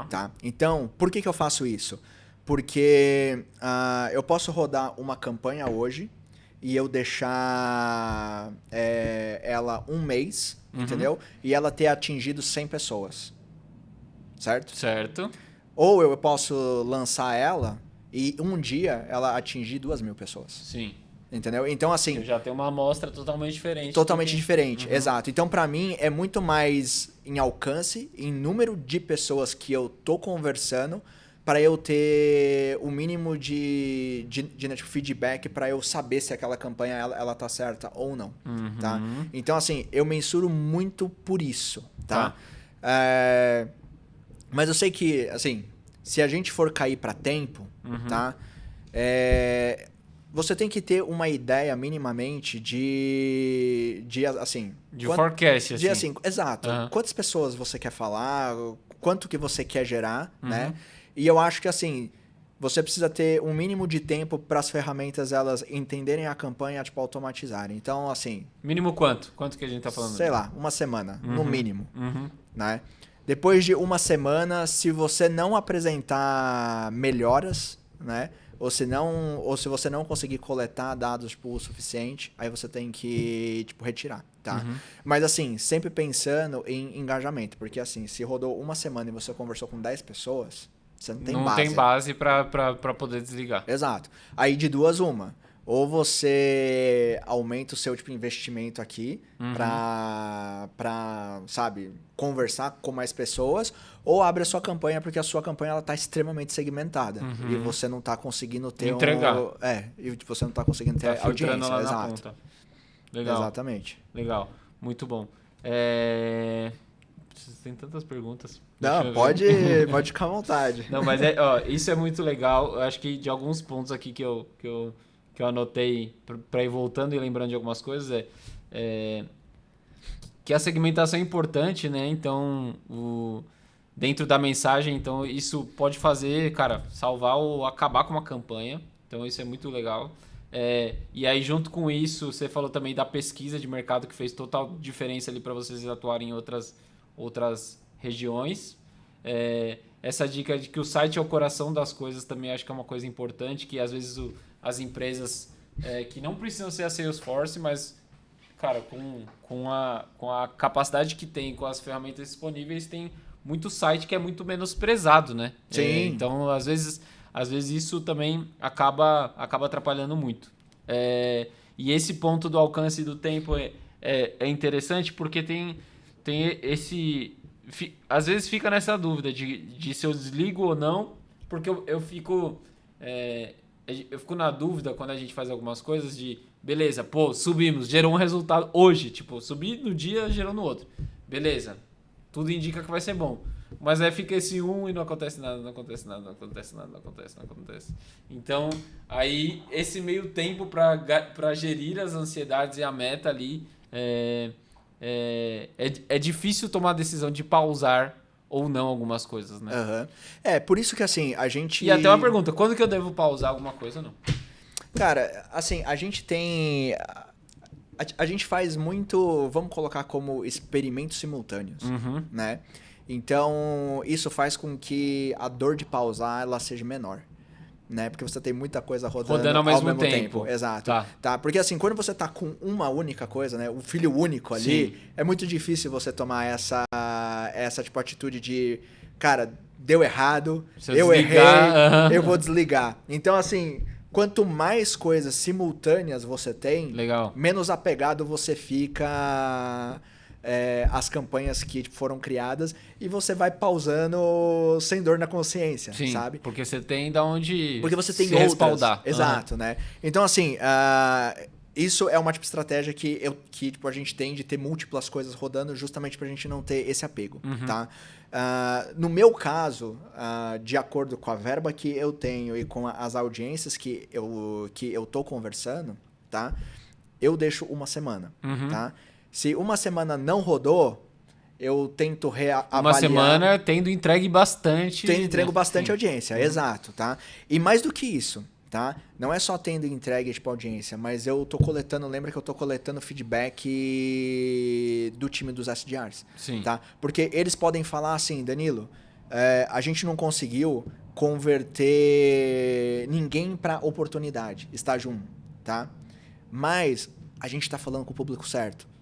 Tá. Então, por que eu faço isso? Porque eu posso rodar uma campanha hoje e eu deixar ela um mês, entendeu? E ela ter atingido 100 pessoas. Certo? Certo. Ou eu posso lançar ela e um dia ela atingir 2.000 pessoas. Sim. Entendeu? Então, assim... Eu já tenho uma amostra totalmente diferente. Totalmente diferente, exato. Então, para mim, é muito mais em alcance, em número de pessoas que eu tô conversando, para eu ter o mínimo de tipo, feedback para eu saber se aquela campanha ela tá certa ou não, tá? Então, assim, eu mensuro muito por isso, tá? Mas eu sei que, assim, se a gente for cair para tempo, tá? Você tem que ter uma ideia minimamente de assim... De forecast, de, assim. Exato. Quantas pessoas você quer falar, quanto que você quer gerar, né? E eu acho que, assim, você precisa ter um mínimo de tempo para as ferramentas elas entenderem a campanha, tipo, automatizarem. Então, assim... Mínimo quanto? Quanto que a gente tá falando? Sei lá, uma semana, no mínimo, né? Depois de uma semana, se você não apresentar melhoras, né? Ou se você não conseguir coletar dados tipo, o suficiente, aí você tem que tipo, retirar, tá? Mas assim, sempre pensando em engajamento, porque assim, se rodou uma semana e você conversou com 10 pessoas, você não tem base. Não tem base pra poder desligar. Exato. Aí de duas, uma. Ou você aumenta o seu tipo, investimento aqui pra, sabe, conversar com mais pessoas, ou abre a sua campanha, porque a sua campanha ela tá extremamente segmentada. E você não tá conseguindo ter entregar. E você não tá conseguindo ter audiência. Lá exato. Na ponta. Legal. Exatamente. Legal. Muito bom. Tem tantas perguntas. Não, pode ficar à vontade. Não, mas isso é muito legal. Eu acho que de alguns pontos aqui que eu anotei para ir voltando e lembrando de algumas coisas que a segmentação é importante, né? Então, dentro da mensagem, então isso pode fazer, cara, salvar ou acabar com uma campanha. Então, isso é muito legal. E aí, junto com isso, você falou também da pesquisa de mercado que fez total diferença ali para vocês atuarem em outras regiões. Essa dica de que o site é o coração das coisas também acho que é uma coisa importante, que às vezes as empresas que não precisam ser a Salesforce, mas, cara, com a capacidade que tem, com as ferramentas disponíveis, tem muito site que é muito menosprezado, né? Sim. Então, às vezes isso também acaba atrapalhando muito. E esse ponto do alcance do tempo é interessante porque tem esse... Às vezes fica nessa dúvida de se eu desligo ou não, porque eu fico na dúvida quando a gente faz algumas coisas de, beleza, subimos, gerou um resultado hoje, tipo, subi no dia, gerou no outro. Beleza, tudo indica que vai ser bom. Mas aí fica esse e não acontece nada, não acontece nada, não acontece nada, não acontece, não acontece. Então, aí esse meio tempo para gerir as ansiedades e a meta ali, é difícil tomar a decisão de pausar ou não algumas coisas, né? Por isso que assim, a gente... E até uma pergunta, quando que eu devo pausar alguma coisa ou não? Cara, assim, a gente tem... A gente faz muito, vamos colocar como experimentos simultâneos, né? Então, isso faz com que a dor de pausar ela seja menor. Né? Porque você tem muita coisa rodando ao mesmo tempo. Exato. Tá? Porque assim, quando você tá com uma única coisa, né? Um filho único ali, sim, é muito difícil você tomar essa tipo, atitude de, cara, deu errado, eu errei, eu vou desligar. Então, assim, quanto mais coisas simultâneas você tem, legal, menos apegado você fica... as campanhas que foram criadas e você vai pausando sem dor na consciência, sim, sabe? Porque você tem da onde porque você tem se outras, respaldar. Exato, né? Então, assim, isso é uma tipo, estratégia que tipo, a gente tem de ter múltiplas coisas rodando justamente pra gente não ter esse apego, tá? No meu caso, de acordo com a verba que eu tenho e com as audiências que eu tô conversando, tá? Eu deixo uma semana, tá? Se uma semana não rodou, eu tento reavaliar... Uma semana tendo entregue bastante... Entrego bastante audiência, exato, tá? E mais do que isso, tá? Não é só tendo entregue, tipo, audiência, mas eu tô coletando... Lembra que eu tô coletando feedback do time dos SDRs, sim, tá? Porque eles podem falar assim, Danilo, a gente não conseguiu converter ninguém para oportunidade, estágio 1, tá? Mas a gente tá falando com o público certo.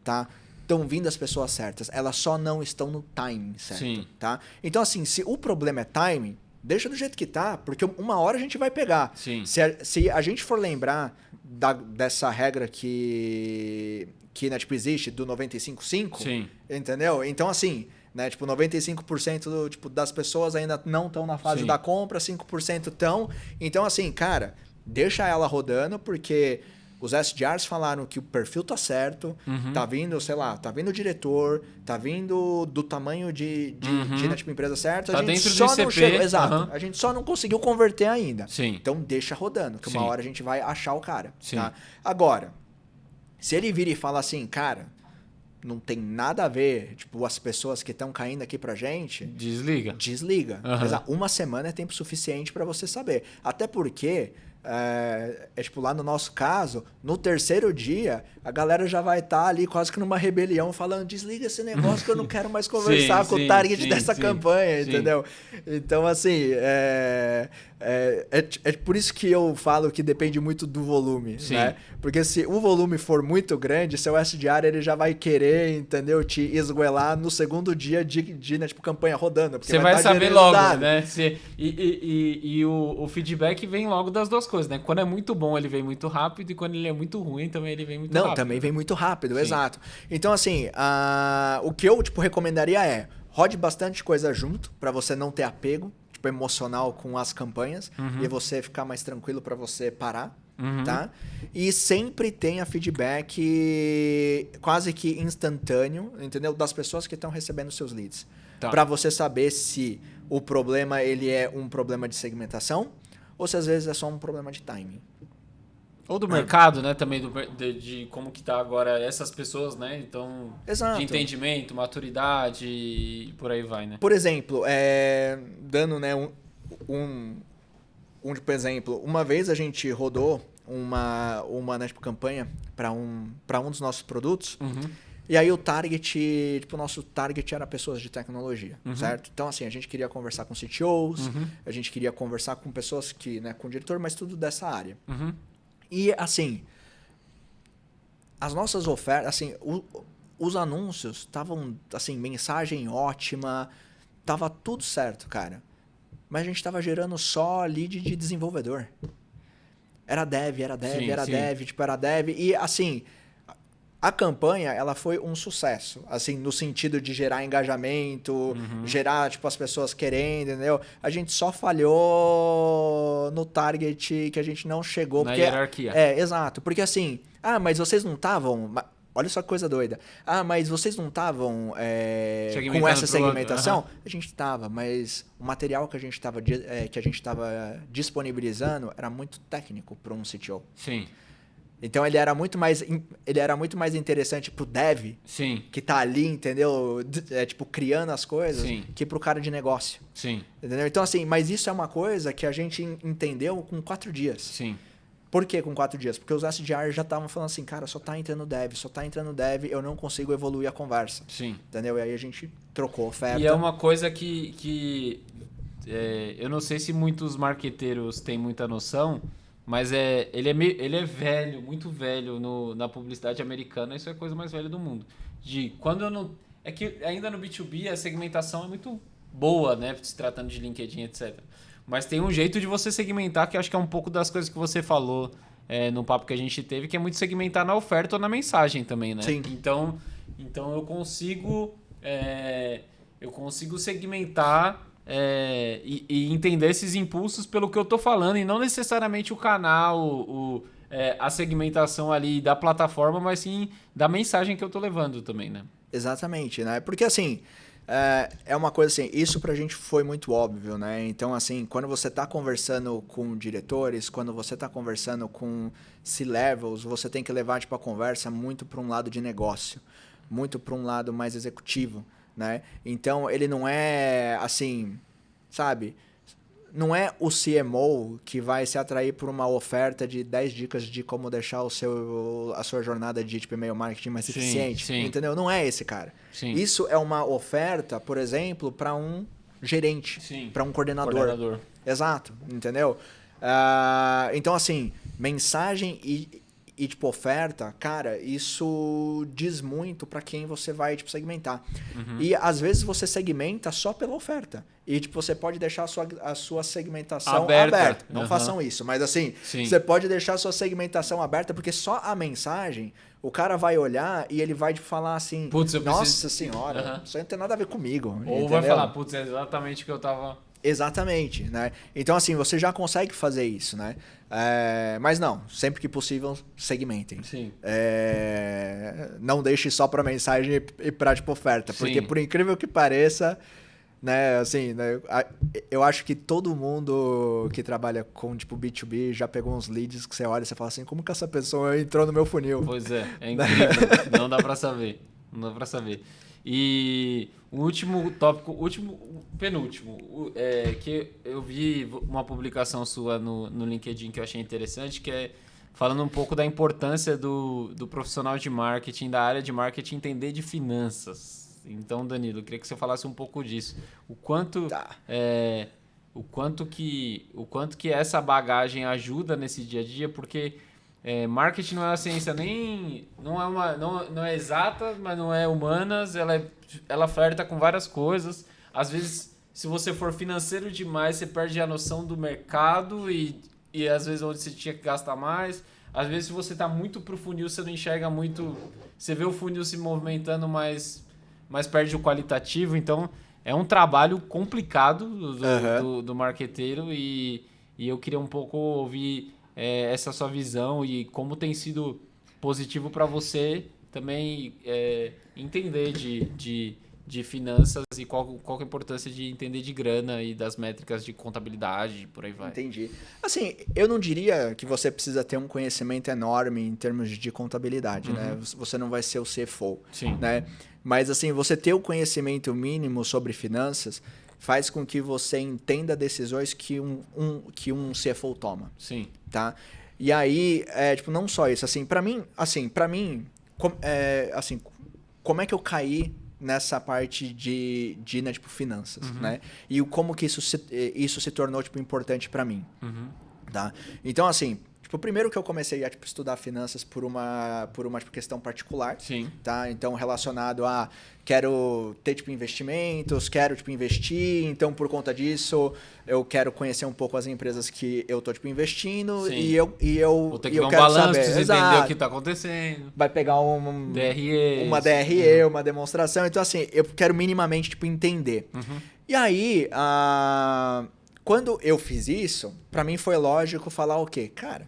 Tá? Estão vindo as pessoas certas, elas só não estão no timing certo, sim, tá? Então, assim, se o problema é timing, deixa do jeito que tá, porque uma hora a gente vai pegar. Sim. Se a gente for lembrar dessa regra que né, tipo, existe, do 95/5, sim, entendeu? Então, assim, né? Tipo, 95% das pessoas ainda não estão na fase da compra, 5% estão. Então, assim, cara, deixa ela rodando, porque os SDRs falaram que o perfil tá certo, tá vindo, sei lá, tá vindo o diretor, tá vindo do tamanho de tipo, empresa certa. Tá a gente dentro só do não ICP, chegou, exato. A gente só não conseguiu converter ainda. Sim. Então deixa rodando, que uma hora a gente vai achar o cara. Sim. Tá? Agora, se ele vira e fala assim, cara, não tem nada a ver, tipo, as pessoas que estão caindo aqui pra gente... Desliga. Desliga. Uma semana é tempo suficiente para você saber. Até porque... tipo, lá no nosso caso, no terceiro dia, a galera já vai estar ali quase que numa rebelião, falando, desliga esse negócio que eu não quero mais conversar com o target dessa campanha, entendeu? Então, assim, é por isso que eu falo que depende muito do volume, né? Porque se o volume for muito grande, seu SDR ele já vai querer, entendeu? Te esgoelar no segundo dia de né, tipo, campanha rodando. Você vai saber logo, né? E o feedback vem logo das duas coisas, né? Quando é muito bom, ele vem muito rápido, e quando ele é muito ruim, também ele vem muito rápido. Não, também vem muito rápido, exato. Então, assim, o que eu, tipo, recomendaria é, rode bastante coisa junto, para você não ter apego, tipo, emocional com as campanhas, e você ficar mais tranquilo para você parar, tá? E sempre tenha feedback quase que instantâneo, entendeu? Das pessoas que estão recebendo seus leads. Tá. Para você saber se o problema, ele é um problema de segmentação, ou se às vezes é só um problema de timing. Ou do mercado, né? Também de como que tá agora essas pessoas, né? Então, exato. De entendimento, maturidade e por aí vai, né? Por exemplo, dando, né, tipo, exemplo, uma vez a gente rodou uma né, tipo, campanha para um dos nossos produtos, e aí o target, tipo, o nosso target era pessoas de tecnologia, certo? Então, assim, a gente queria conversar com CTOs, a gente queria conversar com pessoas que, né, com o diretor, mas tudo dessa área. E, assim, as nossas ofertas, assim, os anúncios estavam, assim, mensagem ótima, tava tudo certo, cara. Mas a gente tava gerando só lead de desenvolvedor. Era dev, tipo, era dev. E, assim, a campanha, ela foi um sucesso, assim, no sentido de gerar engajamento, gerar, tipo, as pessoas querendo, entendeu? A gente só falhou no target que a gente não chegou. Na hierarquia. Exato. Porque, assim, mas vocês não estavam... Olha só que coisa doida. Mas vocês não estavam com essa segmentação? A gente estava, mas o material que a gente estava disponibilizando era muito técnico para um CTO. Sim. Então ele era muito mais interessante pro dev, que tá ali, entendeu? Tipo, criando as coisas, que pro cara de negócio. Sim. Entendeu? Então, assim, mas isso é uma coisa que a gente entendeu com 4 dias. Sim. Por que com 4 dias? Porque os SDRs já estavam falando assim, cara, só tá entrando dev, eu não consigo evoluir a conversa. Sim. Entendeu? E aí a gente trocou a oferta. E é uma coisa que eu não sei se muitos marqueteiros têm muita noção, mas ele é velho, muito velho na publicidade americana, isso é a coisa mais velha do mundo. Quando eu não... É que ainda no B2B a segmentação é muito boa, né? Se tratando de LinkedIn, etc. Mas tem um jeito de você segmentar, que acho que é um pouco das coisas que você falou no papo que a gente teve, que é muito segmentar na oferta ou na mensagem também, né? Sim. Então eu consigo segmentar e entender esses impulsos pelo que eu tô falando, e não necessariamente o canal, a segmentação ali da plataforma, mas sim da mensagem que eu tô levando também, né? Exatamente, né? Porque assim... É uma coisa assim, isso pra gente foi muito óbvio, né? Então, assim, quando você tá conversando com diretores, quando você tá conversando com C-levels, você tem que levar, tipo, a conversa muito para um lado de negócio, muito para um lado mais executivo, né? Então, ele não é, assim, sabe... Não é o CMO que vai se atrair por uma oferta de 10 dicas de como deixar a sua jornada de tipo, e-mail marketing mais eficiente. Sim. Entendeu? Não é esse cara. Sim. Isso é uma oferta, por exemplo, para um gerente, para um coordenador. Exato. Entendeu? Então, assim, mensagem e tipo, oferta, cara, isso diz muito para quem você vai, tipo, segmentar. E às vezes você segmenta só pela oferta. E, tipo, você pode deixar a sua segmentação aberta. Não façam isso. Mas, assim, você pode deixar a sua segmentação aberta, porque só a mensagem, o cara vai olhar e ele vai tipo, falar assim, nossa senhora, isso aí não tem nada a ver comigo. Ou entendeu? vai falar, putz, é exatamente o que eu tava... Exatamente, né? Então, assim, você já consegue fazer isso, né? Mas não, sempre que possível, segmentem. Sim. Não deixe só para mensagem e para tipo, oferta. Porque, por incrível que pareça, né, assim, né, eu acho que todo mundo que trabalha com tipo B2B já pegou uns leads que você olha e você fala assim, como que essa pessoa entrou no meu funil? Pois é incrível. Não dá para saber. Não dá para saber. E o último tópico, penúltimo, que eu vi uma publicação sua no LinkedIn que eu achei interessante, que é falando um pouco da importância do profissional de marketing, da área de marketing, entender de finanças. Então, Danilo, eu queria que você falasse um pouco disso. O quanto que essa bagagem ajuda nesse dia a dia, porque marketing não é uma ciência não é exata, mas não é humanas, ela flerta com várias coisas. Às vezes, se você for financeiro demais, você perde a noção do mercado e às vezes onde você tinha que gastar mais. Às vezes, se você está muito pro funil, você não enxerga muito, você vê o funil se movimentando, mas perde o qualitativo. Então, é um trabalho complicado do marqueteiro e eu queria um pouco ouvir essa sua visão e como tem sido positivo para você também entender de finanças e qual é a importância de entender de grana e das métricas de contabilidade, por aí vai. Entendi. Assim, eu não diria que você precisa ter um conhecimento enorme em termos de contabilidade, né? Você não vai ser o CFO, né? Mas, assim, você ter o conhecimento mínimo sobre finanças faz com que você entenda decisões que um CFO toma. Sim. Tá? E aí, tipo, não só isso. Assim, para mim, como é que eu caí nessa parte de né, tipo, finanças, né? E como que isso se tornou, tipo, importante para mim, tá? Então, assim, tipo, primeiro que eu comecei a tipo, estudar finanças por uma tipo, questão particular, tá? Então, relacionado a quero ter tipo investimentos, quero tipo investir, então por conta disso eu quero conhecer um pouco as empresas que eu tô tipo investindo e eu vou ter que ver um balanço, preciso entender o que tá acontecendo. Vai pegar uma DRE, uma demonstração, então assim, eu quero minimamente tipo entender. E aí, quando eu fiz isso, para mim foi lógico falar o quê? Cara,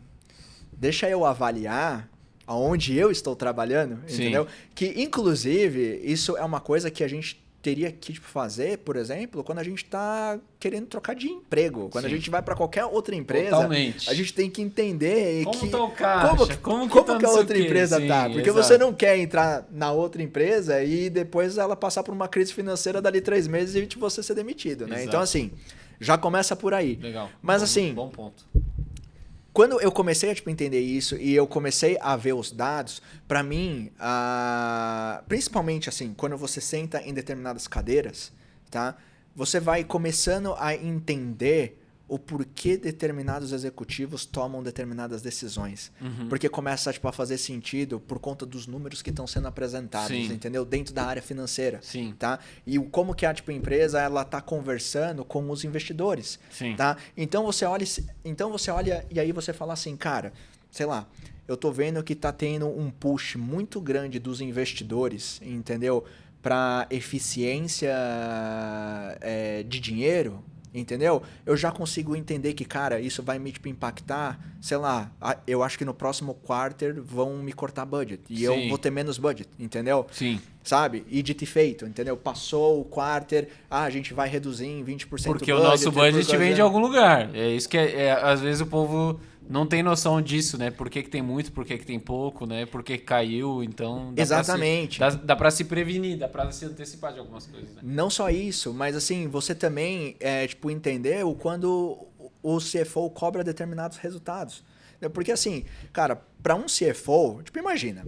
deixa eu avaliar aonde eu estou trabalhando, entendeu? Que, inclusive, isso é uma coisa que a gente teria que tipo, fazer, por exemplo, quando a gente está querendo trocar de emprego. Quando a gente vai para qualquer outra empresa, a gente tem que entender como que, tá o caixa, como que a outra empresa tá. Porque você não quer entrar na outra empresa e depois ela passar por uma crise financeira dali 3 meses e tipo, você ser demitido, né? Então, assim, já começa por aí. Legal. Mas, assim... Bom ponto. Quando eu comecei a tipo, entender isso e eu comecei a ver os dados, para mim, principalmente assim, quando você senta em determinadas cadeiras, tá? Você vai começando a entender o porquê determinados executivos tomam determinadas decisões. Porque começa tipo, a fazer sentido por conta dos números que estão sendo apresentados, entendeu? Dentro da área financeira. Tá? E como que a tipo, empresa ela tá conversando com os investidores. Tá? Então você olha e aí você fala assim, cara, sei lá, eu tô vendo que tá tendo um push muito grande dos investidores, entendeu? Para eficiência de dinheiro. Entendeu? Eu já consigo entender que, cara, isso vai me tipo, impactar, sei lá, eu acho que no próximo quarter vão me cortar budget e eu vou ter menos budget, entendeu? Sabe? E dito e feito, entendeu? Passou o quarter, a gente vai reduzir em 20% porque o budget. O nosso budget vem de algum lugar. É isso que às vezes o povo não tem noção disso, né? Por que tem muito, por que tem pouco, né? Por que caiu, então... Exatamente. Dá pra se prevenir, dá pra se antecipar de algumas coisas, né? Não só isso, mas assim, você também tipo, entender quando o CFO cobra determinados resultados. Porque assim, cara, para um CFO, tipo, imagina,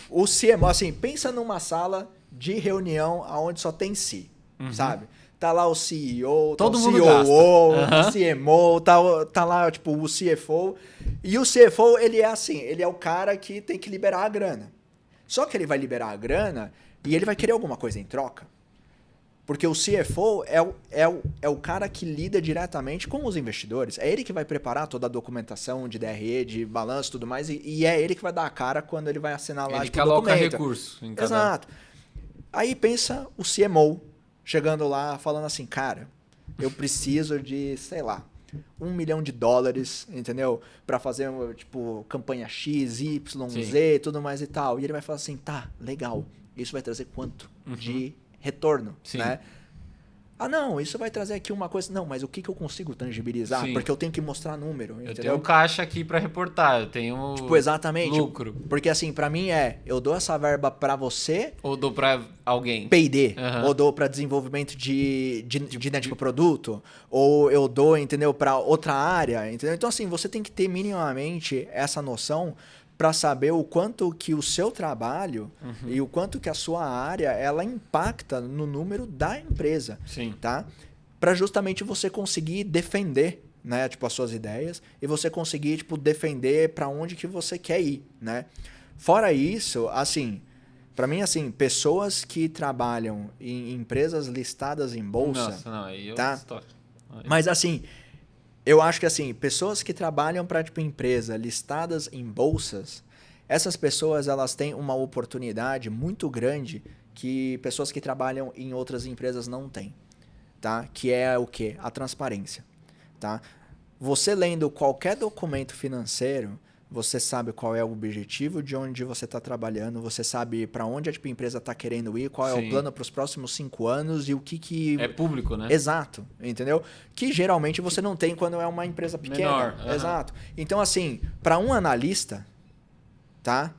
o CMO, assim, pensa numa sala de reunião onde só tem si, sabe? tá lá o CEO, todo tá o mundo COO, gasta. o CMO, tá lá, tipo, o CFO. E o CFO, ele é assim, ele é o cara que tem que liberar a grana. Só que ele vai liberar a grana e ele vai querer alguma coisa em troca. Porque o CFO é o cara que lida diretamente com os investidores. É ele que vai preparar toda a documentação de DRE, de balanço e tudo mais. E é ele que vai dar a cara quando ele vai assinar lá Ele tipo, que o aloca documento. recurso em cada... Exato. Aí pensa o CMO chegando lá falando assim, cara, eu preciso de, sei lá, $1 milhão, entendeu? Pra fazer, tipo, campanha X, Y, Sim. Z, tudo mais e tal. E ele vai falar assim, tá, legal. Isso vai trazer quanto de retorno, Sim. né? Ah, não, isso vai trazer aqui uma coisa... Não, mas o que eu consigo tangibilizar? Sim. Porque eu tenho que mostrar número, Eu entendeu? tenho caixa aqui pra reportar, eu tenho Tipo, exatamente. lucro. Porque assim, pra mim eu dou essa verba pra você... Ou dou pra alguém. P&D, Uhum. ou dou para desenvolvimento né, tipo, produto, ou eu dou, entendeu, para outra área, entendeu? Então, assim, você tem que ter minimamente essa noção para saber o quanto que o seu trabalho e o quanto que a sua área, ela impacta no número da empresa, Sim. tá? Para justamente você conseguir defender, né, tipo, as suas ideias e você conseguir, tipo, defender para onde que você quer ir, né? Fora isso, assim... Para mim, assim, pessoas que trabalham em empresas listadas em bolsa... Nossa, não, aí eu tá? estou... Mas, assim, eu acho que, assim, pessoas que trabalham para, tipo, empresa listadas em bolsas, essas pessoas, elas têm uma oportunidade muito grande que pessoas que trabalham em outras empresas não têm, tá? Que é o quê? A transparência, tá? Você lendo qualquer documento financeiro... Você sabe qual é o objetivo de onde você está trabalhando, você sabe para onde a empresa está querendo ir, qual é o plano para os próximos 5 anos e o que... É público, né? Exato, entendeu? Que geralmente você não tem quando é uma empresa pequena. Menor. Exato. Então, assim, para um analista, tá?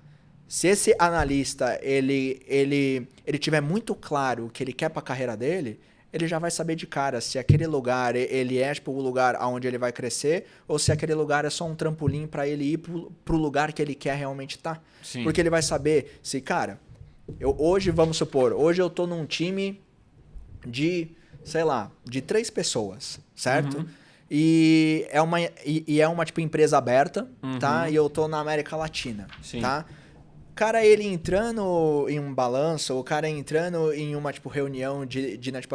Se esse analista ele tiver muito claro o que ele quer para a carreira dele... ele já vai saber de cara se aquele lugar ele é tipo, o lugar onde ele vai crescer ou se aquele lugar é só um trampolim para ele ir pro lugar que ele quer realmente estar. Sim. Porque ele vai saber se, cara, hoje, vamos supor, hoje eu tô num time de, sei lá, de 3 pessoas, certo? E é uma tipo, empresa aberta, tá? E eu tô na América Latina, Sim. tá? O cara, ele entrando em um balanço, o cara entrando em uma tipo, reunião né, tipo,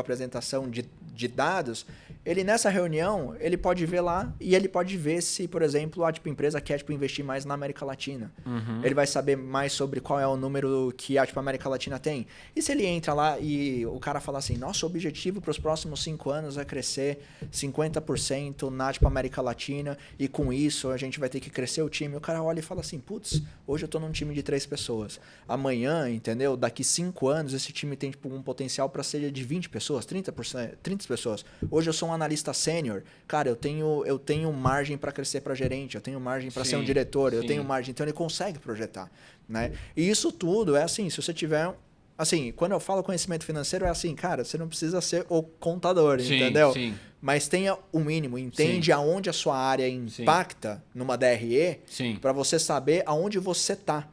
apresentação de dados, ele nessa reunião, ele pode ver lá e ele pode ver se, por exemplo, a tipo, empresa quer tipo, investir mais na América Latina. Ele vai saber mais sobre qual é o número que a tipo, América Latina tem. E se ele entra lá e o cara fala assim, nosso objetivo para os próximos 5 anos é crescer 50% na tipo, América Latina e com isso a gente vai ter que crescer o time. O cara olha e fala assim, putz, hoje eu tô num time de 3 pessoas. Amanhã, entendeu? Daqui 5 anos, esse time tem tipo, um potencial para ser de 20 pessoas, 30 pessoas. Hoje eu sou um analista sênior. Cara, eu tenho margem para crescer para gerente, eu tenho margem para ser um diretor, eu tenho margem. Então ele consegue projetar, né? E isso tudo é assim, se você tiver... Assim, quando eu falo conhecimento financeiro, é assim, cara, você não precisa ser o contador, entendeu? Sim. Mas tenha o mínimo, entende aonde a sua área impacta numa DRE para você saber aonde você tá.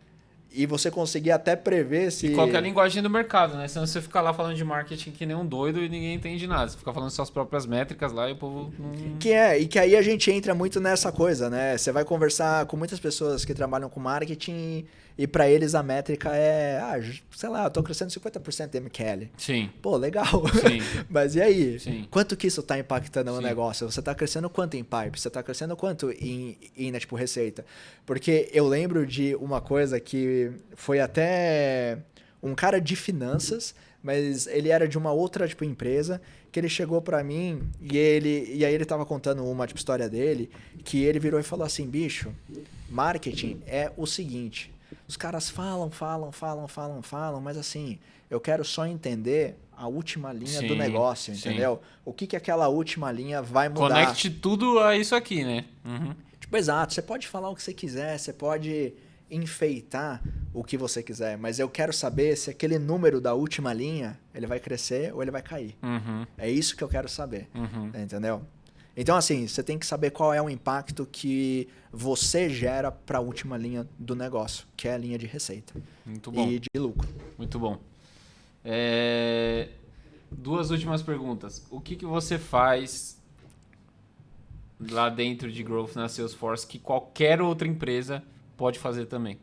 E você conseguir até prever se... E qual que é a linguagem do mercado, né? Senão você fica lá falando de marketing que nem um doido e ninguém entende nada. Você fica falando suas próprias métricas lá e o povo não... E que aí a gente entra muito nessa coisa, né? Você vai conversar com muitas pessoas que trabalham com marketing e para eles a métrica é... sei lá, eu tô crescendo 50% de MQL. Sim. Pô, legal. Sim. Mas e aí? Sim. Quanto que isso tá impactando no negócio? Você tá crescendo quanto em pipe? Você tá crescendo quanto em tipo, receita? Porque eu lembro de uma coisa que foi até um cara de finanças, mas ele era de uma outra tipo, empresa, que ele chegou para mim e aí ele tava contando uma tipo, história dele, que ele virou e falou assim, bicho, marketing é o seguinte, os caras falam, mas assim, eu quero só entender a última linha do negócio, entendeu? O que aquela última linha vai mudar. Conecte tudo a isso aqui, né? Tipo, exato, você pode falar o que você quiser, você pode enfeitar o que você quiser, mas eu quero saber se aquele número da última linha, ele vai crescer ou ele vai cair. É isso que eu quero saber, entendeu? Então, assim, você tem que saber qual é o impacto que você gera para a última linha do negócio, que é a linha de receita. Muito bom. E de lucro. Muito bom. 2 últimas perguntas. O que você faz lá dentro de Growth na Salesforce que qualquer outra empresa pode fazer também?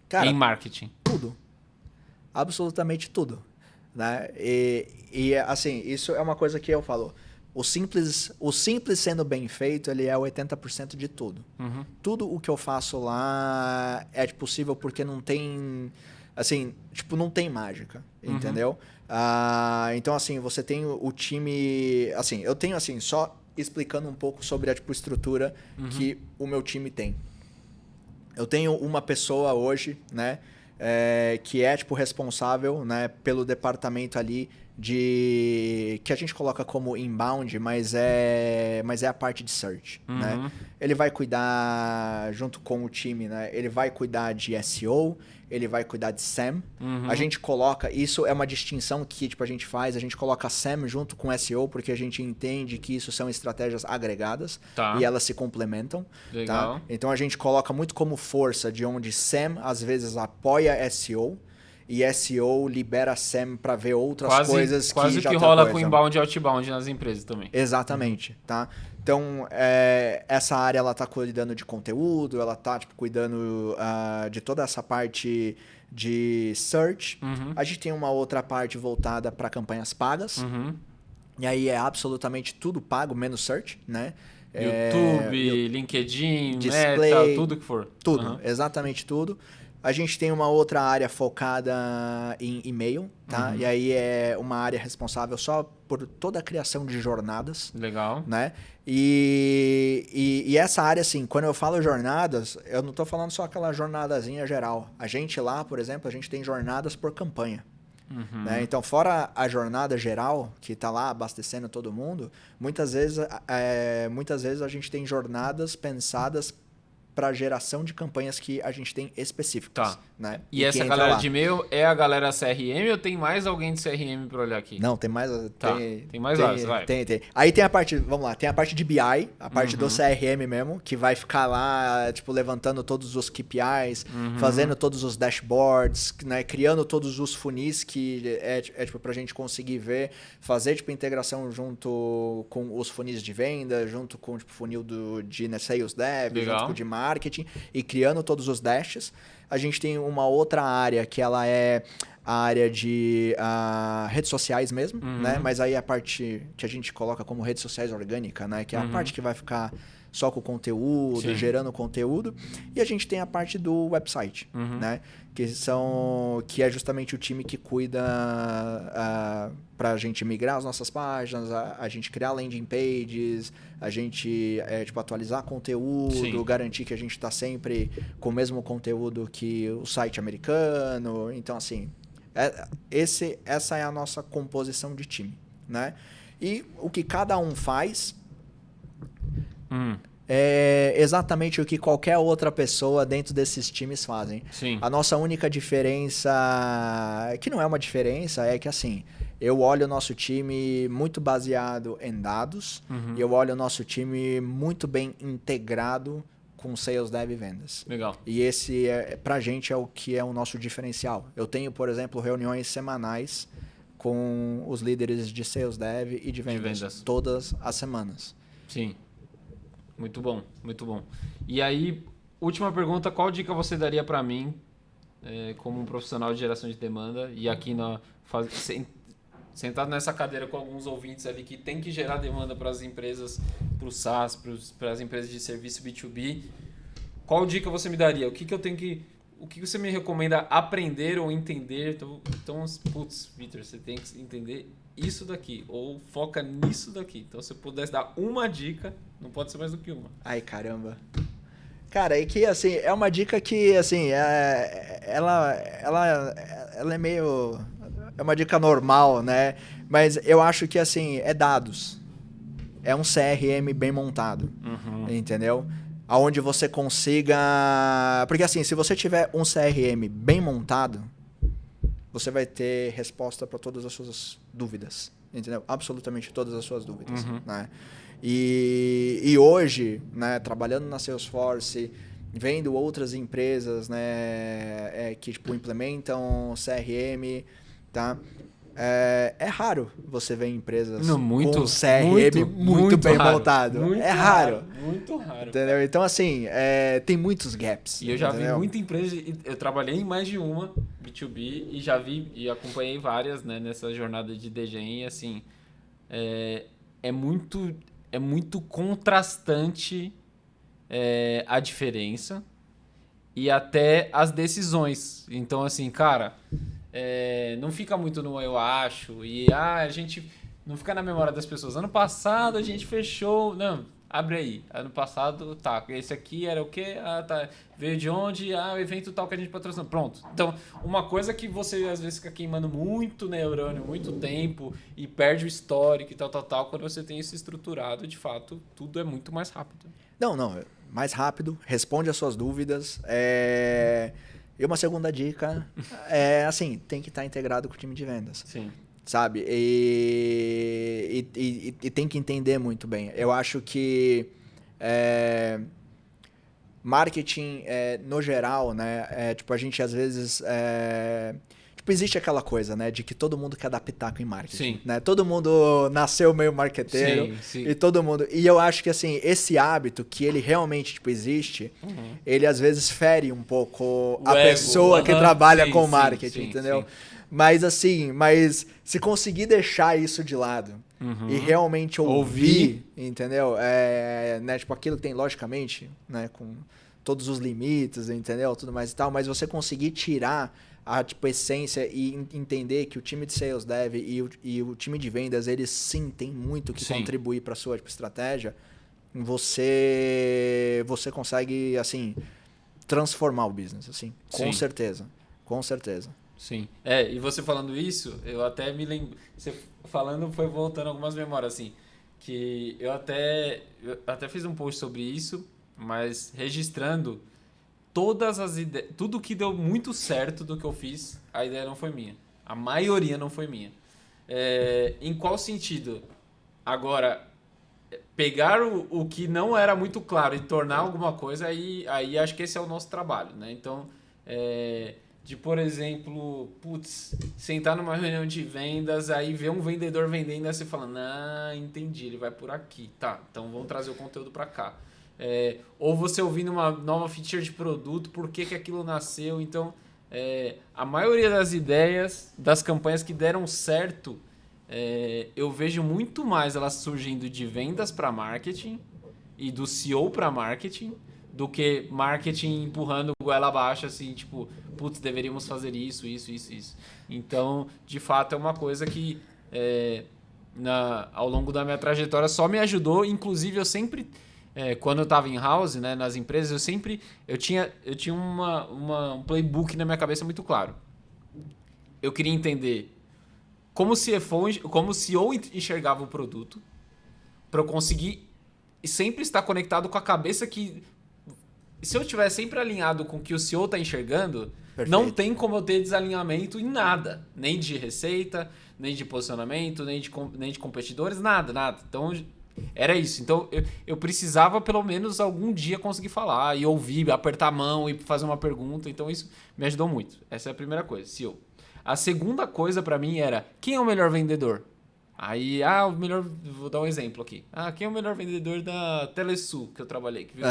Cara, em marketing. Tudo. Absolutamente tudo. Né? Assim, isso é uma coisa que eu falo. O simples sendo bem feito, ele é 80% de tudo. Uhum. Tudo o que eu faço lá é possível porque não tem... Assim, não tem mágica, entendeu? Então, assim, você tem o time... Assim, eu tenho, assim, só explicando um pouco sobre a estrutura que o meu time tem. Eu tenho uma pessoa hoje, né? Que é responsável, né, pelo departamento ali que a gente coloca como inbound, mas é a parte de search, né? Ele vai cuidar junto com o time, né? Ele vai cuidar de SEO, ele vai cuidar de SEM. A gente coloca, isso é uma distinção que a gente faz, a gente coloca SEM junto com SEO porque a gente entende que isso são estratégias agregadas e elas se complementam. Legal. Tá? Então a gente coloca muito como força de onde SEM às vezes apoia SEO e SEO libera SEM para ver outras coisas quase que já que rola com inbound e outbound nas empresas também. Exatamente, tá? Então, essa área ela tá cuidando de conteúdo, ela tá cuidando de toda essa parte de search. A gente tem uma outra parte voltada para campanhas pagas. E aí é absolutamente tudo pago, menos search, né? YouTube, LinkedIn, display, Meta, tudo que for. Tudo, exatamente tudo. A gente tem uma outra área focada em e-mail, tá? E aí é uma área responsável só por toda a criação de jornadas. Legal. Né? E essa área, assim, quando eu falo jornadas, eu não estou falando só aquela jornadazinha geral. A gente lá, por exemplo, a gente tem jornadas por campanha. Né? Então, fora a jornada geral, que está lá abastecendo todo mundo, muitas vezes a gente tem jornadas pensadas para geração de campanhas que a gente tem específicas. Tá. Né? E essa galera de e-mail é a galera CRM ou tem mais alguém de CRM para olhar aqui? Não, tem mais... Tem mais vários, vai. Tem. Aí tem a parte, vamos lá, tem a parte de BI, a parte do CRM mesmo, que vai ficar lá, levantando todos os KPIs, fazendo todos os dashboards, né, criando todos os funis que pra gente conseguir ver, fazer, integração junto com os funis de venda, junto com, funil de Sales Dev, Legal. junto com o de marketing, e criando todos os dashes. A gente tem uma outra área que ela é a área de redes sociais mesmo, né? Mas aí a parte que a gente coloca como redes sociais orgânica, né? Que é a parte que vai ficar só com conteúdo, Sim. gerando conteúdo. E a gente tem a parte do website, né? Que é justamente o time que cuida para a gente migrar as nossas páginas, a gente criar landing pages, a gente atualizar conteúdo, Sim. garantir que a gente está sempre com o mesmo conteúdo que o site americano. Então, assim, essa é a nossa composição de time, né? E o que cada um faz é exatamente o que qualquer outra pessoa dentro desses times fazem. Sim. A nossa única diferença, que não é uma diferença, é que assim, eu olho o nosso time muito baseado em dados, e eu olho o nosso time muito bem integrado com Sales Dev e vendas. Legal. E esse, pra gente, é o que é o nosso diferencial. Eu tenho, por exemplo, reuniões semanais com os líderes de Sales Dev e de vendas. Todas as semanas. Sim. Muito bom, muito bom. E aí, última pergunta, qual dica você daria para mim, como um profissional de geração de demanda, e aqui sentado nessa cadeira com alguns ouvintes ali que tem que gerar demanda para as empresas, para o SaaS, para as empresas de serviço B2B, qual dica você me daria? O que você me recomenda aprender ou entender? Então, putz, Vitor, você tem que entender isso daqui, ou foca nisso daqui. Então, se eu pudesse dar uma dica, não pode ser mais do que uma. Ai, caramba. Cara, é que, assim, é uma dica que, assim, ela é meio... É uma dica normal, né? Mas eu acho que, assim, é dados. É um CRM bem montado, entendeu? Aonde você consiga... Porque, assim, se você tiver um CRM bem montado, você vai ter resposta para todas as suas dúvidas, entendeu? Absolutamente todas as suas dúvidas, né? E hoje, né, trabalhando na Salesforce, vendo outras empresas, né, que implementam CRM, tá? é raro você ver empresas Não, muito, com CRM muito bem raro, montado. Muito é raro. Muito raro. Entendeu? Então, assim, tem muitos gaps. E eu já entendeu? vi muita empresa, eu trabalhei em mais de uma B2B e já vi e acompanhei várias, né, nessa jornada de DGEM, e assim, é muito contrastante a diferença e até as decisões. Então, assim, cara, não fica muito no eu acho e a gente não fica na memória das pessoas. Ano passado a gente fechou... Não, abre aí. Ano passado, tá, esse aqui era o quê? Ah, tá, veio de onde? Ah, o evento tal que a gente patrocinou. Pronto. Então, uma coisa que você às vezes fica queimando muito neurônio, muito tempo e perde o histórico e tal, quando você tem isso estruturado, de fato, tudo é muito mais rápido. Não, mais rápido, responde as suas dúvidas. E uma segunda dica assim, tem que estar integrado com o time de vendas. Sim. Sabe? E tem que entender muito bem. Eu acho que marketing, no geral, né? Tipo, a gente às vezes... Tipo, existe aquela coisa, né? De que todo mundo quer dar pitaco em marketing. Sim. Né? Todo mundo nasceu meio marqueteiro. Sim. E todo mundo... E eu acho que, assim, esse hábito que ele realmente, tipo, existe, ele às vezes fere um pouco a pessoa que trabalha com marketing, entendeu? Sim. Mas assim, se conseguir deixar isso de lado e realmente ouvir, entendeu? Né, tipo, aquilo que tem, logicamente, né, com todos os limites, entendeu? Tudo mais e tal, mas você conseguir tirar a tipo, essência e entender que o time de sales dev e o time de vendas, eles sim têm muito que contribuir para a sua tipo, estratégia, você consegue, assim, transformar o business, assim, com certeza. Sim. E você falando isso, eu até me lembro... Você falando foi voltando algumas memórias, assim, que eu até fiz um post sobre isso, mas registrando todas as ideias... Tudo que deu muito certo do que eu fiz, a ideia não foi minha. A maioria não foi minha. Em qual sentido? Agora, pegar o que não era muito claro e tornar alguma coisa, aí acho que esse é o nosso trabalho, né? Então, de, por exemplo, sentar numa reunião de vendas, aí ver um vendedor vendendo, aí você fala, entendi, ele vai por aqui, tá, então vamos trazer o conteúdo para cá. Ou você ouvindo uma nova feature de produto, por que aquilo nasceu, então a maioria das ideias, das campanhas que deram certo, eu vejo muito mais elas surgindo de vendas para marketing e do CEO para marketing, do que marketing empurrando goela abaixo, assim, tipo, deveríamos fazer isso. Então, de fato, é uma coisa que ao longo da minha trajetória só me ajudou. Inclusive, eu sempre, quando eu estava em house, né, nas empresas, eu tinha um playbook na minha cabeça muito claro. Eu queria entender como o CEO enxergava o produto, para eu conseguir sempre estar conectado com a cabeça que... Se eu estiver sempre alinhado com o que o CEO está enxergando, perfeito, não tem como eu ter desalinhamento em nada. Nem de receita, nem de posicionamento, nem de competidores, nada. Então, era isso. Então, eu precisava, pelo menos, algum dia conseguir falar e ouvir, apertar a mão e fazer uma pergunta. Então, isso me ajudou muito. Essa é a primeira coisa, CEO. A segunda coisa, para mim, era quem é o melhor vendedor? Aí, o melhor... Vou dar um exemplo aqui. Quem é o melhor vendedor da Telesul que eu trabalhei? Que veio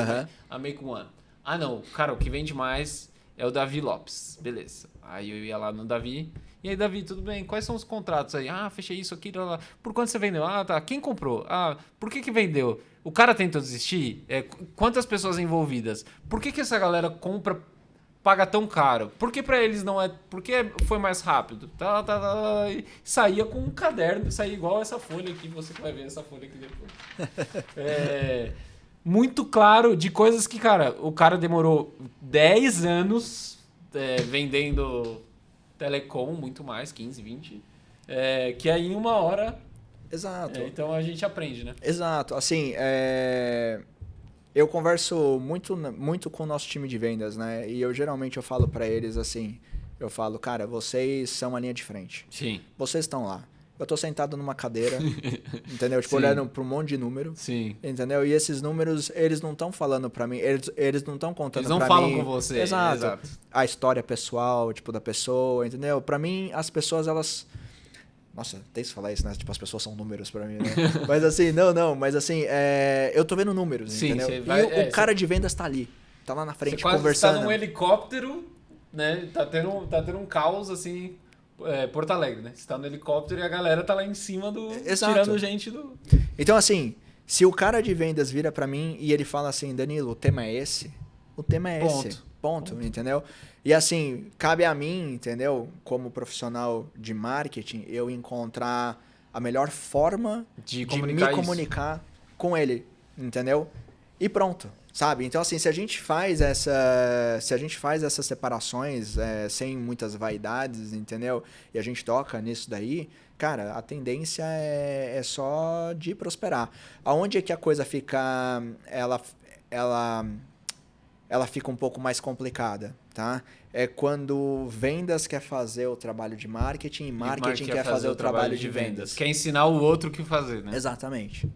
a Make One. Não, cara, o que vende mais é o Davi Lopes. Beleza. Aí eu ia lá no Davi. E aí, Davi, tudo bem? Quais são os contratos aí? Fechei isso aqui. Lá. Por quanto você vendeu? Tá. Quem comprou? Por que vendeu? O cara tentou desistir? Quantas pessoas envolvidas? Por que essa galera paga tão caro? Por que pra eles não é... Por que foi mais rápido? E saía com um caderno, saía igual essa folha aqui, você vai ver essa folha aqui depois. Muito claro de coisas que, cara, o cara demorou 10 anos vendendo telecom, muito mais, 15, 20, que aí em uma hora... Exato. Então a gente aprende, né? Exato. Assim, eu converso muito com o nosso time de vendas, né? E geralmente eu falo para eles assim, cara, vocês são a linha de frente. Sim. Vocês estão lá. Eu tô sentado numa cadeira, entendeu? Tipo, olhando para um monte de número. Sim. Entendeu? E esses números, eles não estão falando para mim, eles não estão contando para mim. Eles não falam com você. Exato. A história pessoal, tipo, da pessoa, entendeu? Para mim, as pessoas, elas Nossa, tem que falar isso, né? Tipo, as pessoas são números pra mim, né? Mas assim, mas assim, eu tô vendo números, Sim, entendeu? vai, E o cara de vendas tá ali, tá lá na frente você conversando. Você tá num helicóptero, né? Tá tendo um caos, assim, Porto Alegre, né? Você tá no helicóptero e a galera tá lá em cima Exato. tirando gente do... Então, assim, se o cara de vendas vira pra mim e ele fala assim, Danilo, o tema é esse, o tema é esse. Ponto, entendeu? E assim, cabe a mim, entendeu? Como profissional de marketing, eu encontrar a melhor forma de me comunicar com ele, entendeu? E pronto, sabe? Então, assim, se a gente faz essas separações sem muitas vaidades, entendeu? E a gente toca nisso daí, cara, a tendência é só de prosperar. Aonde é que a coisa fica, ela fica um pouco mais complicada, tá? É quando vendas quer fazer o trabalho de marketing e marketing quer fazer o trabalho de vendas. Quer ensinar o outro o que fazer, né? Exatamente.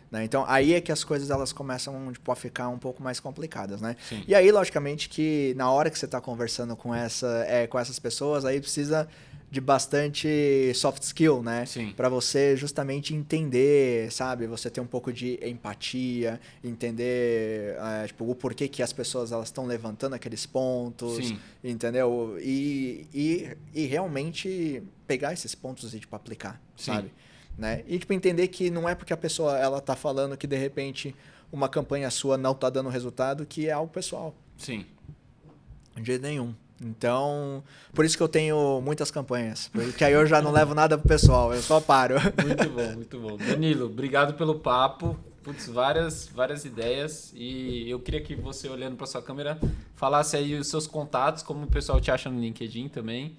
Né? Então, aí é que as coisas elas começam tipo, a ficar um pouco mais complicadas, né? Sim. E aí, logicamente, que na hora que você está conversando com essas pessoas, aí precisa de bastante soft skill, né? Para você justamente entender, sabe? Você ter um pouco de empatia, entender tipo, o porquê que as pessoas elas estão levantando aqueles pontos, entendeu? E realmente pegar esses pontos e tipo, aplicar, sabe? Né? E tipo, entender que não é porque a pessoa ela tá falando que de repente uma campanha sua não tá dando resultado que é algo pessoal. Sim. De jeito nenhum. Então, por isso que eu tenho muitas campanhas. Porque aí eu já não levo nada pro pessoal, eu só paro. Muito bom, muito bom. Danilo, obrigado pelo papo. Putz, várias ideias. E eu queria que você, olhando para sua câmera, falasse aí os seus contatos, como o pessoal te acha no LinkedIn também.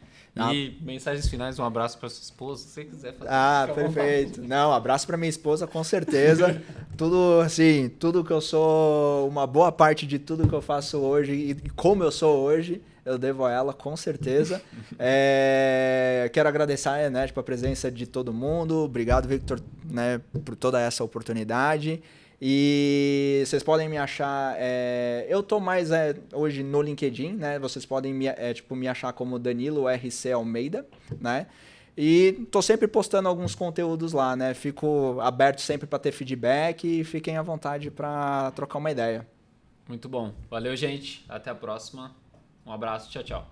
E mensagens finais, um abraço para sua esposa, se você quiser fazer. Perfeito. Não, abraço para minha esposa, com certeza. Tudo, assim, tudo que eu sou, uma boa parte de tudo que eu faço hoje e como eu sou hoje, eu devo a ela, com certeza. Quero agradecer, né, tipo, a presença de todo mundo. Obrigado, Victor, né, por toda essa oportunidade. E vocês podem me achar... eu tô mais hoje no LinkedIn, né? Vocês podem me achar como Danilo RC Almeida, né? E tô sempre postando alguns conteúdos lá, né? Fico aberto sempre para ter feedback e fiquem à vontade para trocar uma ideia. Muito bom. Valeu, gente. Até a próxima. Um abraço. Tchau, tchau.